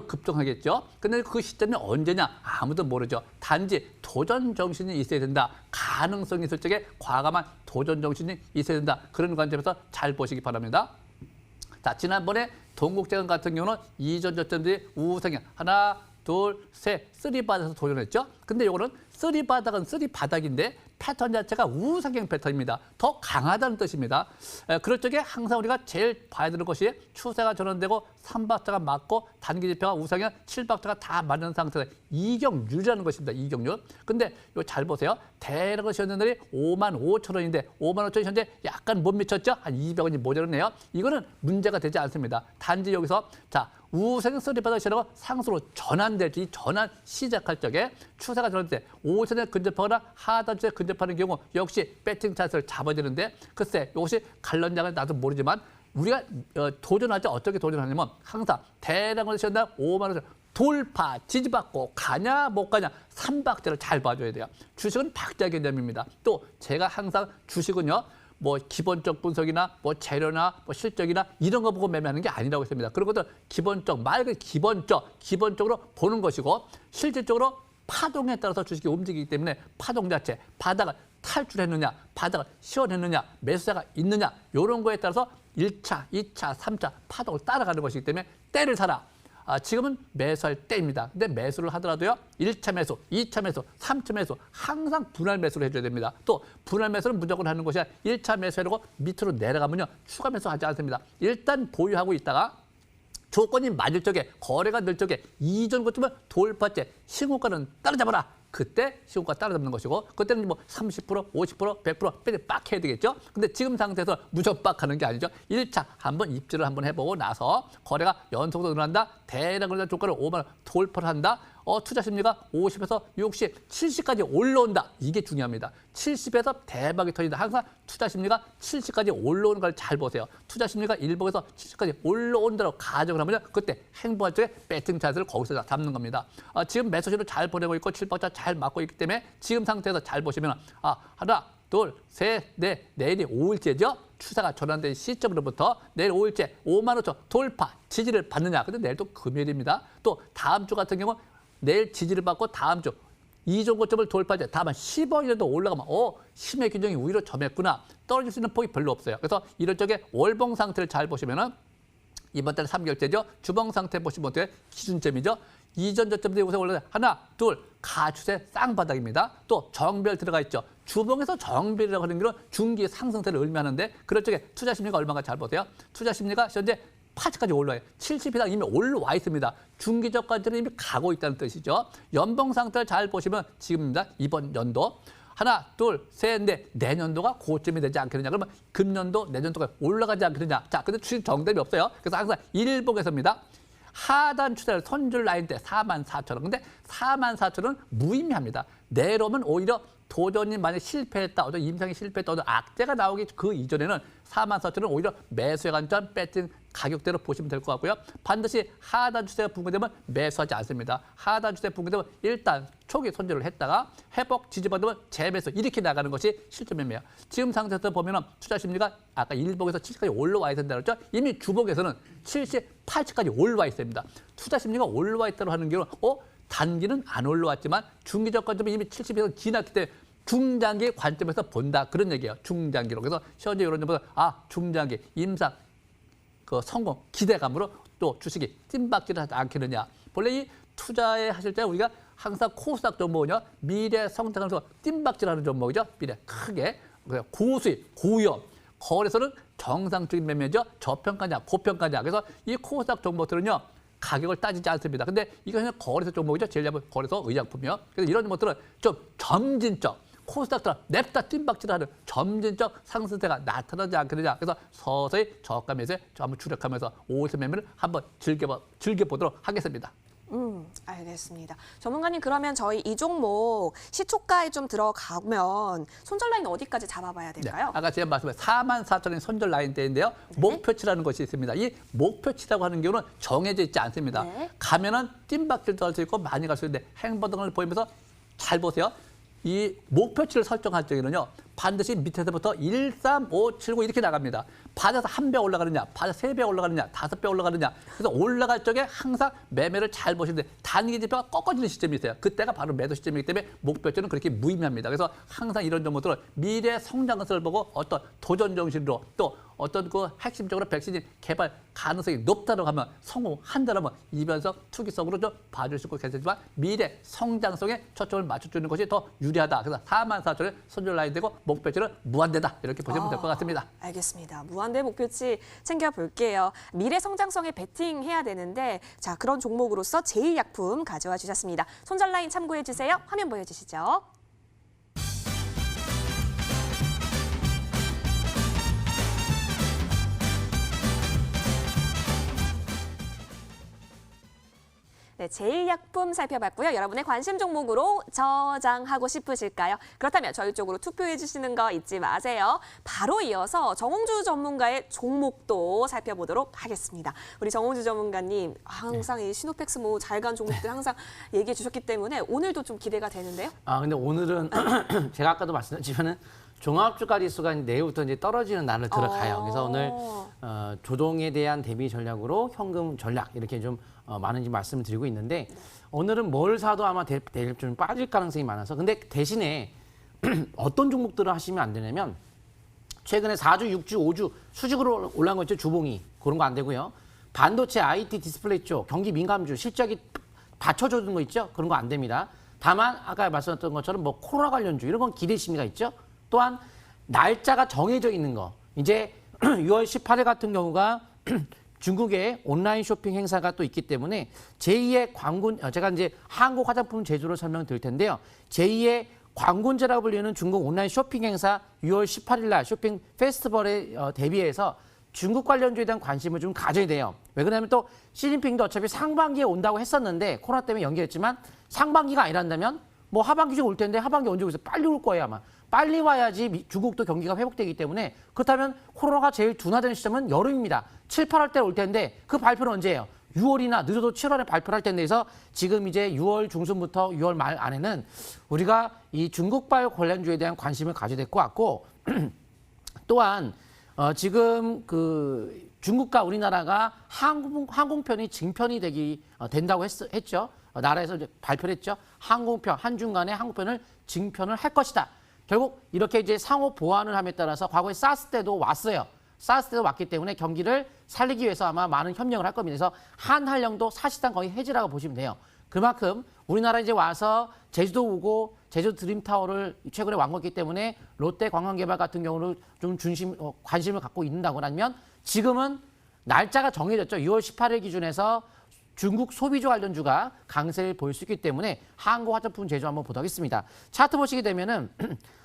Speaker 2: 급등하겠죠. 근데 그 시점이 언제냐 아무도 모르죠. 단지 도전 정신이 있어야 된다. 가능성이 있을 적에 과감한 도전 정신이 있어야 된다. 그런 관점에서 잘 보시기 바랍니다. 자, 지난번에 동국제강 같은 경우는 이전 저점들이 우상향 하나, 둘, 셋, 쓰리바닥에서 도전했죠. 근데 이거는 쓰리바닥은 쓰리바닥인데 패턴 자체가 우상향 패턴입니다. 더 강하다는 뜻입니다. 그럴 적에 항상 우리가 제일 봐야 되는 것이 추세가 전환되고 3박자가 맞고 단기 지표가 우상향 7박자가 다 맞는 상태가 이경률이라는 것입니다. 이경률. 근데 이거 잘 보세요. 대략 시작된 날이 55,000원인데 55,000원 현재 약간 못 미쳤죠? 한 200원이 모자르네요. 이거는 문제가 되지 않습니다. 단지 여기서 우상향 쓰리바닥 시작하고 상수로 전환될지 이 전환 시작할 적에 추세가 전환될 때 5천에 근접하거나 하단주에 근접하는 경우 역시 배팅 찬스를 잡아야 되는데 글쎄 이것이 관련자가 나도 모르지만 우리가 도전할 때 어떻게 도전하냐면 항상 대량으로 시작한다 5만 원 돌파 지지받고 가냐 못 가냐 3박자를 잘 봐줘야 돼요. 주식은 박자 개념입니다. 또 제가 항상 주식은요. 뭐 기본적 분석이나 뭐 재료나 뭐 실적이나 이런 거 보고 매매하는 게 아니라고 했습니다. 그런 것들 기본적 말 그대로 기본적으로 보는 것이고 실질적으로 파동에 따라서 주식이 움직이기 때문에 파동 자체 바닥을 탈출했느냐 바닥을 시원했느냐 매수자가 있느냐 이런 거에 따라서 1차, 2차, 3차 파동을 따라가는 것이기 때문에 때를 사라. 지금은 매수할 때입니다. 근데 매수를 하더라도요. 1차 매수, 2차 매수, 3차 매수 항상 분할 매수를 해줘야 됩니다. 또 분할 매수는 무조건 하는 것이 아니라 1차 매수하려고 밑으로 내려가면요. 추가 매수하지 않습니다. 일단 보유하고 있다가 조건이 맞을 적에 거래가 늘 적에 이전 것쯤은 돌파째 신고가는 따라잡아라. 그때 시고가 따라잡는 것이고 그때는 뭐 30%, 50%, 100% 빼지 빡 해야 되겠죠. 근데 지금 상태에서 무조건 빡 하는 게 아니죠. 1차 한번 입지를 한번 해보고 나서 거래가 연속으로 늘어난다. 대량을 조건을 5만 원 돌파를 한다. 투자 심리가 50에서 60, 70까지 올라온다. 이게 중요합니다. 70에서 대박이 터진다. 항상 투자 심리가 70까지 올라오는 걸 잘 보세요. 투자 심리가 1번에서 70까지 올라온다고 가정을 하면 그때 행보할 적에 배팅 찬스를 거기서 잡는 겁니다. 지금 매수신을 잘 보내고 있고 7박자 잘 맞고 있기 때문에 지금 상태에서 잘 보시면 하나, 둘, 셋, 넷, 내일이 5일째죠. 추세가 전환된 시점으로부터 내일 5일째 5만 5천 돌파 지지를 받느냐. 근데 내일도 금요일입니다. 또 다음 주 같은 경우 내일 지지를 받고 다음 주 이전 고점을 돌파하지 다만 10원이라도 올라가면 힘의 균형이 오히려 점했구나. 떨어질 수 있는 폭이 별로 없어요. 그래서 이런 쪽에 월봉 상태를 잘 보시면은 이번 달 3개월째죠. 주봉 상태 보시면 어때요? 기준점이죠. 이전 저점들이 우선 올라가 하나, 둘, 가추세 쌍바닥입니다. 또 정별 들어가 있죠. 주봉에서 정별이라고 하는 게 중기 상승세를 의미하는데 그럴 적에 투자 심리가 얼마나 잘 보세요. 투자 심리가 현재 80까지 올라와요. 70 이상 이미 올라와 있습니다. 중기저가들은 이미 가고 있다는 뜻이죠. 연봉 상태를 잘 보시면 지금입니다. 이번 연도. 하나, 둘, 셋, 넷. 내년도가 고점이 되지 않겠느냐. 그러면 금년도, 내년도가 올라가지 않겠느냐. 자, 근데 주식 정답이 없어요. 그래서 항상 일봉에서입니다. 하단 추세를 손절 라인 때 44,000원. 근데 44,000원은 무의미합니다. 내려오면 오히려 도전이 만약 실패했다, 어떤 임상이 실패했다, 어떤 악재가 나오기 그 이전에는 44,000원은 오히려 매수의 관점, 배팅 가격대로 보시면 될 것 같고요. 반드시 하단 추세가 붕괴되면 매수하지 않습니다. 하단 추세 붕괴되면 일단 초기 손절을 했다가 회복 지지받으면 재매수 이렇게 나가는 것이 실전 매매예요. 지금 상태에서 보면은 투자 심리가 아까 일봉에서 70까지 올라와 있다고 했죠. 이미 주봉에서는 70, 80까지 올라와 있습니다. 투자 심리가 올라와 있다고 하는 경우는 단기는 안 올라왔지만 중기적 관점이 이미 70에서 지났기 때문에 중장기 관점에서 본다 그런 얘기예요. 중장기로. 그래서 현재 이런 점에서 중장기 임상 그 성공 기대감으로 또 주식이 찐박질을 하지 않겠느냐. 본래 이 투자에 하실 때 우리가 항상 코스닥 종목은요 미래 성장하면서 찐박질하는 종목이죠. 미래 크게 고수익 고위험 거래소는 정상적인 매매죠. 저평가냐 고평가냐. 그래서 이 코스닥 종목들은요 가격을 따지지 않습니다. 근데 이거는 거래소 종목이죠. 제일 잡은 거래소 의약품이요. 그래서 이런 것들은 좀 점진적 코스닥처럼 냅다 뜀박질하는 점진적 상승세가 나타나지 않겠느냐. 그래서 서서히 저가 매수에 한번 주력하면서 5일선 매매를 한번 즐겨보도록 하겠습니다.
Speaker 1: 알겠습니다. 전문가님 그러면 저희 이 종목 시초가에 좀 들어가면 손절 라인 어디까지 잡아봐야 될까요?
Speaker 2: 아까 제가 말씀드린 44,000원의 손절 라인대인데요. 목표치라는 것이 있습니다. 이 목표치라고 하는 경우는 정해져 있지 않습니다.
Speaker 1: 네.
Speaker 2: 가면은 뜀박질도 할 수 있고 많이 갈 수 있는데 행보등을 보이면서 잘 보세요. 이 목표치를 설정할 적에는요. 반드시 밑에서부터 1, 3, 5, 7, 9 이렇게 나갑니다. 받아서 1배 올라가느냐, 받아서 3배 올라가느냐, 5배 올라가느냐. 그래서 올라갈 적에 항상 매매를 잘 보시는데 단기 지표가 꺾어지는 시점이 있어요. 그때가 바로 매도 시점이기 때문에 목표치는 그렇게 무의미합니다. 그래서 항상 이런 종목들은 미래 성장성을 보고 어떤 도전 정신으로 또 어떤 그 핵심적으로 백신 개발 가능성이 높다고 하면 성공한다면 이변석 투기성으로 좀 봐줄 수 있고 괜찮지만 미래 성장성에 초점을 맞춰주는 것이 더 유리하다. 그래서 44,000원의 손절 라인 되고 목표치는 무한대다. 이렇게 보시면 될 것 같습니다.
Speaker 1: 알겠습니다. 무한대 목표치 챙겨볼게요. 미래 성장성에 베팅해야 되는데 자 그런 종목으로서 제일약품 가져와 주셨습니다. 손절 라인 참고해 주세요. 화면 보여주시죠. 네, 제일약품 살펴봤고요. 여러분의 관심 종목으로 저장하고 싶으실까요? 그렇다면 저희 쪽으로 투표해 주시는 거 잊지 마세요. 바로 이어서 정홍주 전문가의 종목도 살펴보도록 하겠습니다. 우리 정홍주 전문가님 항상 이 시노펙스모 잘 간 종목들 항상 얘기해 주셨기 때문에 오늘도 좀 기대가 되는데요.
Speaker 3: 근데 오늘은 제가 아까도 말씀드렸지만은 종합주가 지수가 내일부터 이제 떨어지는 날을 들어가요. 그래서 오늘 조정에 대한 대비 전략으로 현금 전략 이렇게 좀 많은 말씀을 드리고 있는데 오늘은 뭘 사도 아마 내일 좀 빠질 가능성이 많아서 근데 대신에 어떤 종목들을 하시면 안 되냐면 최근에 4주, 6주, 5주 수직으로 올라간 거 있죠. 주봉이. 그런 거 안 되고요. 반도체, IT, 디스플레이 쪽, 경기 민감주, 실적이 받쳐주는 거 있죠. 그런 거 안 됩니다. 다만 아까 말씀드렸던 것처럼 뭐 코로나 관련주 이런 건 기대 심리가 있죠. 또한 날짜가 정해져 있는 거. 이제 6월 18일 같은 경우가 중국의 온라인 쇼핑 행사가 또 있기 때문에 제2의 광군, 제가 이제 한국 화장품 제조를 설명드릴 텐데요. 제2의 광군제라고 불리는 중국 온라인 쇼핑 행사 6월 18일 날 쇼핑 페스티벌에 대비해서 중국 관련주에 대한 관심을 좀 가져야 돼요. 왜 그러냐면 또 시진핑도 어차피 상반기에 온다고 했었는데 코로나 때문에 연기했지만 상반기가 아니란다면 뭐 하반기 좀 올 텐데 하반기 언제 오겠어요? 빨리 올 거예요 아마. 빨리 와야지 중국도 경기가 회복되기 때문에 그렇다면 코로나가 제일 둔화되는 시점은 여름입니다. 7, 8월 때 올 텐데 그 발표는 언제예요? 6월이나 늦어도 7월에 발표를 할 텐데 해서 지금 이제 6월 중순부터 6월 말 안에는 우리가 이 중국발 관련주에 대한 관심을 가져야 될 것 같고 또한 지금 그 중국과 우리나라가 항공편이 증편이 된다고 했죠. 나라에서 이제 발표를 했죠. 항공편, 한중간의 항공편을 증편을 할 것이다. 결국 이렇게 이제 상호 보완을 함에 따라서 과거에 사스 때도 왔어요. 사스 때도 왔기 때문에 경기를 살리기 위해서 아마 많은 협력을 할 겁니다. 그래서 한한령도 사실상 거의 해지라고 보시면 돼요. 그만큼 우리나라 이제 와서 제주도 오고 제주도 드림타워를 최근에 완공했기 때문에 롯데 관광개발 같은 경우는 좀 관심을 갖고 있는다고 하면 지금은 날짜가 정해졌죠. 6월 18일 기준에서 중국 소비주 관련주가 강세를 보일 수 있기 때문에 한국 화장품 제조 한번 보도록 하겠습니다. 차트 보시게 되면은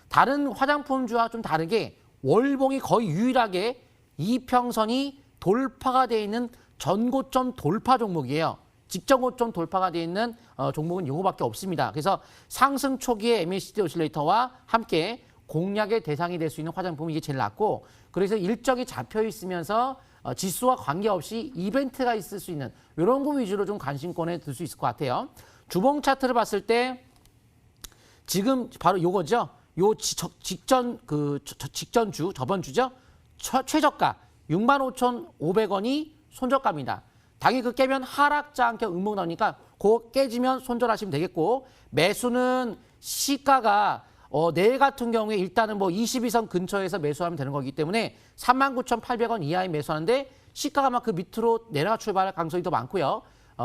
Speaker 3: 다른 화장품주와 좀 다르게 월봉이 거의 유일하게 이평선이 돌파가 되어 있는 전고점 돌파 종목이에요. 직전고점 돌파가 되어 있는 종목은 이거밖에 없습니다. 그래서 상승 초기에 MACD 오실레이터와 함께 공략의 대상이 될 수 있는 화장품이 이게 제일 낫고 그래서 일정이 잡혀 있으면서 지수와 관계없이 이벤트가 있을 수 있는 이런 거 위주로 좀 관심권에 들 수 있을 것 같아요. 주봉 차트를 봤을 때 지금 바로 요거죠. 요 직전주 저번 주죠. 최저가 65,500원이 손절가입니다. 당연히 그 깨면 하락자 함께 음봉 나오니까 그거 깨지면 손절하시면 되겠고 매수는 시가가 내일 같은 경우에 일단은 뭐 22선 근처에서 매수하면 되는 거기 때문에 39,800원 이하에 매수하는데 시가가 막 그 밑으로 내려가 출발할 가능성이 더 많고요.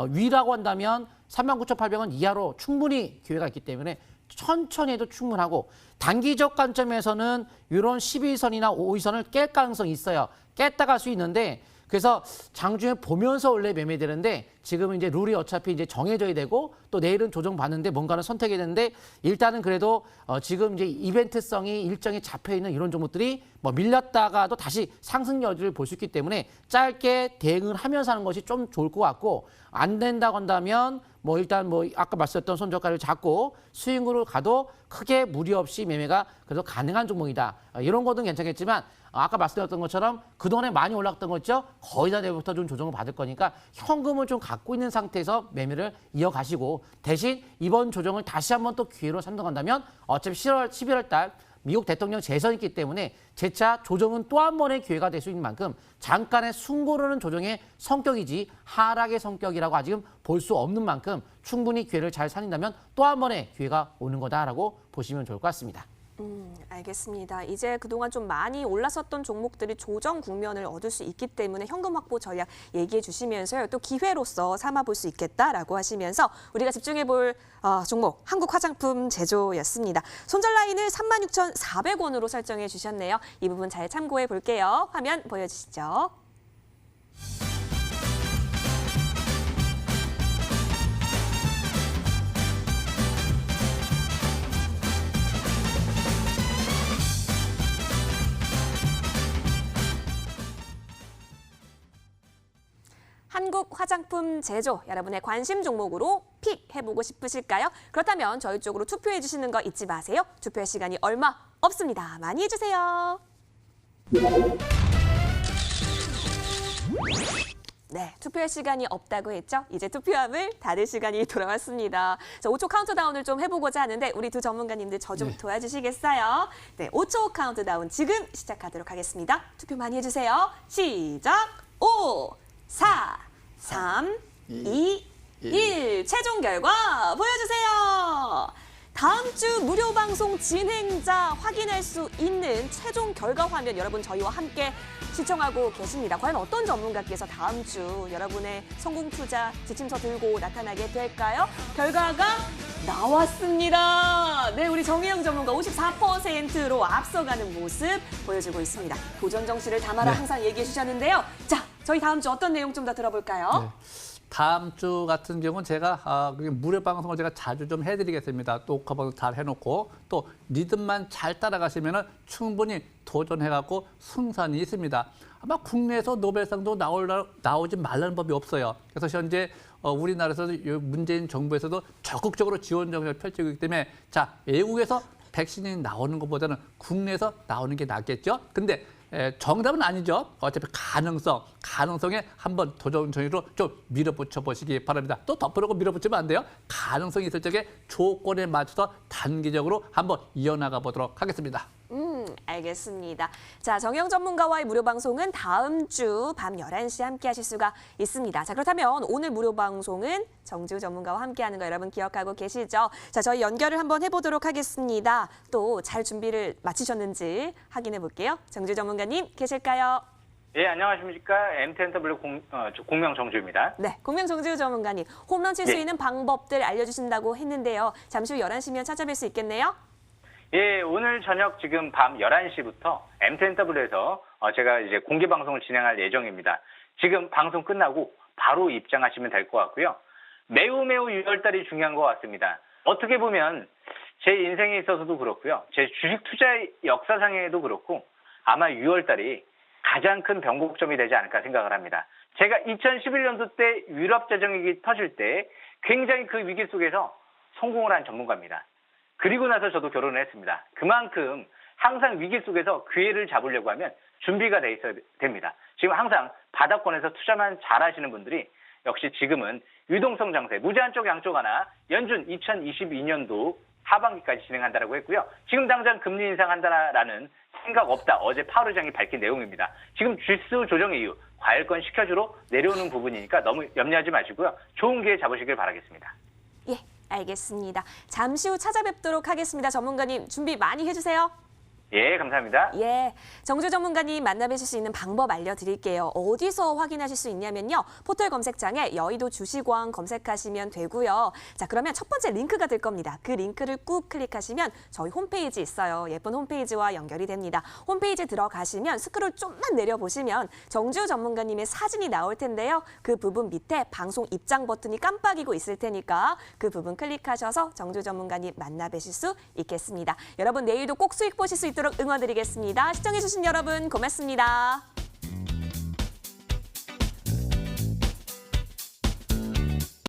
Speaker 3: 위라고 한다면 39,800원 이하로 충분히 기회가 있기 때문에 천천히 해도 충분하고 단기적 관점에서는 이런 12선이나 5위선을 깰 가능성이 있어요. 깼다 갈 수 있는데 그래서 장중에 보면서 원래 매매되는데 지금은 이제 룰이 어차피 이제 정해져야 되고 또 내일은 조정받는데 뭔가를 선택해야 되는데 일단은 그래도 지금 이제 이벤트성이 일정이 잡혀 있는 이런 종목들이 뭐 밀렸다가도 다시 상승 여지를 볼 수 있기 때문에 짧게 대응을 하면서 하는 것이 좀 좋을 것 같고 안 된다고 한다면 뭐 일단 뭐 아까 말씀드렸던 손절가를 잡고 스윙으로 가도 크게 무리 없이 매매가 그래도 가능한 종목이다. 이런 거는 괜찮겠지만 아까 말씀드렸던 것처럼 그동안에 많이 올랐던 거 있죠? 거의 다 내일부터 좀 조정을 받을 거니까 현금을 좀 갖고 있는 상태에서 매매를 이어가시고 대신 이번 조정을 다시 한번 또 기회로 선택한다면 어차피 11월 달 미국 대통령 재선이 있기 때문에 재차 조정은 또 한 번의 기회가 될 수 있는 만큼 잠깐의 숨고르는 조정의 성격이지 하락의 성격이라고 아직은 볼 수 없는 만큼 충분히 기회를 잘 살린다면 또 한 번의 기회가 오는 거다라고 보시면 좋을 것 같습니다.
Speaker 1: 알겠습니다. 이제 그동안 좀 많이 올랐었던 종목들이 조정 국면을 얻을 수 있기 때문에 현금 확보 전략 얘기해 주시면서요. 또 기회로서 삼아 볼 수 있겠다라고 하시면서 우리가 집중해 볼 종목 한국 화장품 제조였습니다. 손절 라인을 36,400원으로 설정해 주셨네요. 이 부분 잘 참고해 볼게요. 화면 보여주시죠. 한국 화장품 제조, 여러분의 관심 종목으로 픽 해보고 싶으실까요? 그렇다면 저희 쪽으로 투표해 주시는 거 잊지 마세요. 투표할 시간이 얼마 없습니다. 많이 해주세요. 네, 투표할 시간이 없다고 했죠? 이제 투표함을 닫을 시간이 돌아왔습니다. 자, 5초 카운트다운을 좀 해보고자 하는데 우리 두 전문가님들 저 좀 도와주시겠어요? 네, 5초 카운트다운 지금 시작하도록 하겠습니다. 투표 많이 해주세요. 시작! 5, 4, 3, 2, 1. 최종 결과 보여주세요. 다음 주 무료 방송 진행자 확인할 수 있는 최종 결과 화면 여러분 저희와 함께 시청하고 계십니다. 과연 어떤 전문가께서 다음 주 여러분의 성공 투자 지침서 들고 나타나게 될까요? 결과가 나왔습니다. 네, 우리 정혜영 전문가 54%로 앞서가는 모습 보여주고 있습니다. 도전 정신을 담아라 항상 얘기해 주셨는데요. 자, 저희 다음 주 어떤 내용 좀 더 들어볼까요?
Speaker 2: 네. 다음 주 같은 경우는 제가 무료 방송을 제가 자주 좀 해드리겠습니다. 또 녹화 방송 잘 해놓고 또 리듬만 잘 따라가시면은 충분히 도전해갖고 승산이 있습니다. 아마 국내에서 노벨상도 나오지 말라는 법이 없어요. 그래서 현재 우리나라에서도 문재인 정부에서도 적극적으로 지원 정책을 펼치고 있기 때문에 자 외국에서 백신이 나오는 것보다는 국내에서 나오는 게 낫겠죠. 근데 정답은 아니죠. 어차피 가능성에 한번 도전 정의로 좀 밀어붙여 보시기 바랍니다. 또 덮으려고 밀어붙이면 안 돼요. 가능성이 있을 적에 조건에 맞춰서 단기적으로 한번 이어나가 보도록 하겠습니다.
Speaker 1: 알겠습니다. 자, 정영 전문가와의 무료 방송은 다음 주 밤 11시에 함께 하실 수가 있습니다. 자, 그렇다면 오늘 무료 방송은 정지우 전문가와 함께 하는 거 여러분 기억하고 계시죠? 자, 저희 연결을 한번 해보도록 하겠습니다. 또 잘 준비를 마치셨는지 확인해 볼게요. 정지우 전문가님 계실까요?
Speaker 4: 예, 안녕하십니까. MTNW 공명 정주입니다.
Speaker 1: 네, 공명 정지우 전문가님, 홈런 칠 수
Speaker 4: 예.
Speaker 1: 있는 방법들 알려주신다고 했는데요. 잠시 후 11시면 찾아뵐 수 있겠네요?
Speaker 4: 예, 오늘 저녁 지금 밤 11시부터 MTNW에서 제가 이제 공개 방송을 진행할 예정입니다. 지금 방송 끝나고 바로 입장하시면 될 것 같고요. 매우 6월달이 중요한 것 같습니다. 어떻게 보면 제 인생에 있어서도 그렇고요. 제 주식 투자 역사상에도 그렇고 아마 6월달이 가장 큰 변곡점이 되지 않을까 생각을 합니다. 제가 2011년도 때 유럽 재정위기 터질 때 굉장히 그 위기 속에서 성공을 한 전문가입니다. 그리고 나서 저도 결혼을 했습니다. 그만큼 항상 위기 속에서 기회를 잡으려고 하면 준비가 돼 있어야 됩니다. 지금 항상 바닥권에서 투자만 잘 하시는 분들이 역시 지금은 유동성 장세, 무제한 쪽 양쪽 하나 연준 2022년도 하반기까지 진행한다라고 했고요. 지금 당장 금리 인상한다라는 생각 없다. 어제 파월 의장이 밝힌 내용입니다. 지금 지수 조정의 이유, 과열권 식혀주로 내려오는 부분이니까 너무 염려하지 마시고요. 좋은 기회 잡으시길 바라겠습니다.
Speaker 1: 예, 알겠습니다. 잠시 후 찾아뵙도록 하겠습니다. 전문가님 준비 많이 해주세요.
Speaker 4: 예, 감사합니다.
Speaker 1: 예, 정주 전문가님 만나뵈실 수 있는 방법 알려드릴게요. 어디서 확인하실 수 있냐면요. 포털 검색창에 여의도 주식왕 검색하시면 되고요. 자, 그러면 첫 번째 링크가 될 겁니다. 그 링크를 꾹 클릭하시면 저희 홈페이지 있어요. 예쁜 홈페이지와 연결이 됩니다. 홈페이지 들어가시면 스크롤 좀만 내려보시면 정주 전문가님의 사진이 나올 텐데요. 그 부분 밑에 방송 입장 버튼이 깜빡이고 있을 테니까 그 부분 클릭하셔서 정주 전문가님 만나뵈실 수 있겠습니다. 여러분 내일도 꼭 수익 보실 수 있도록 응원드리겠습니다. 시청해주신 여러분 고맙습니다.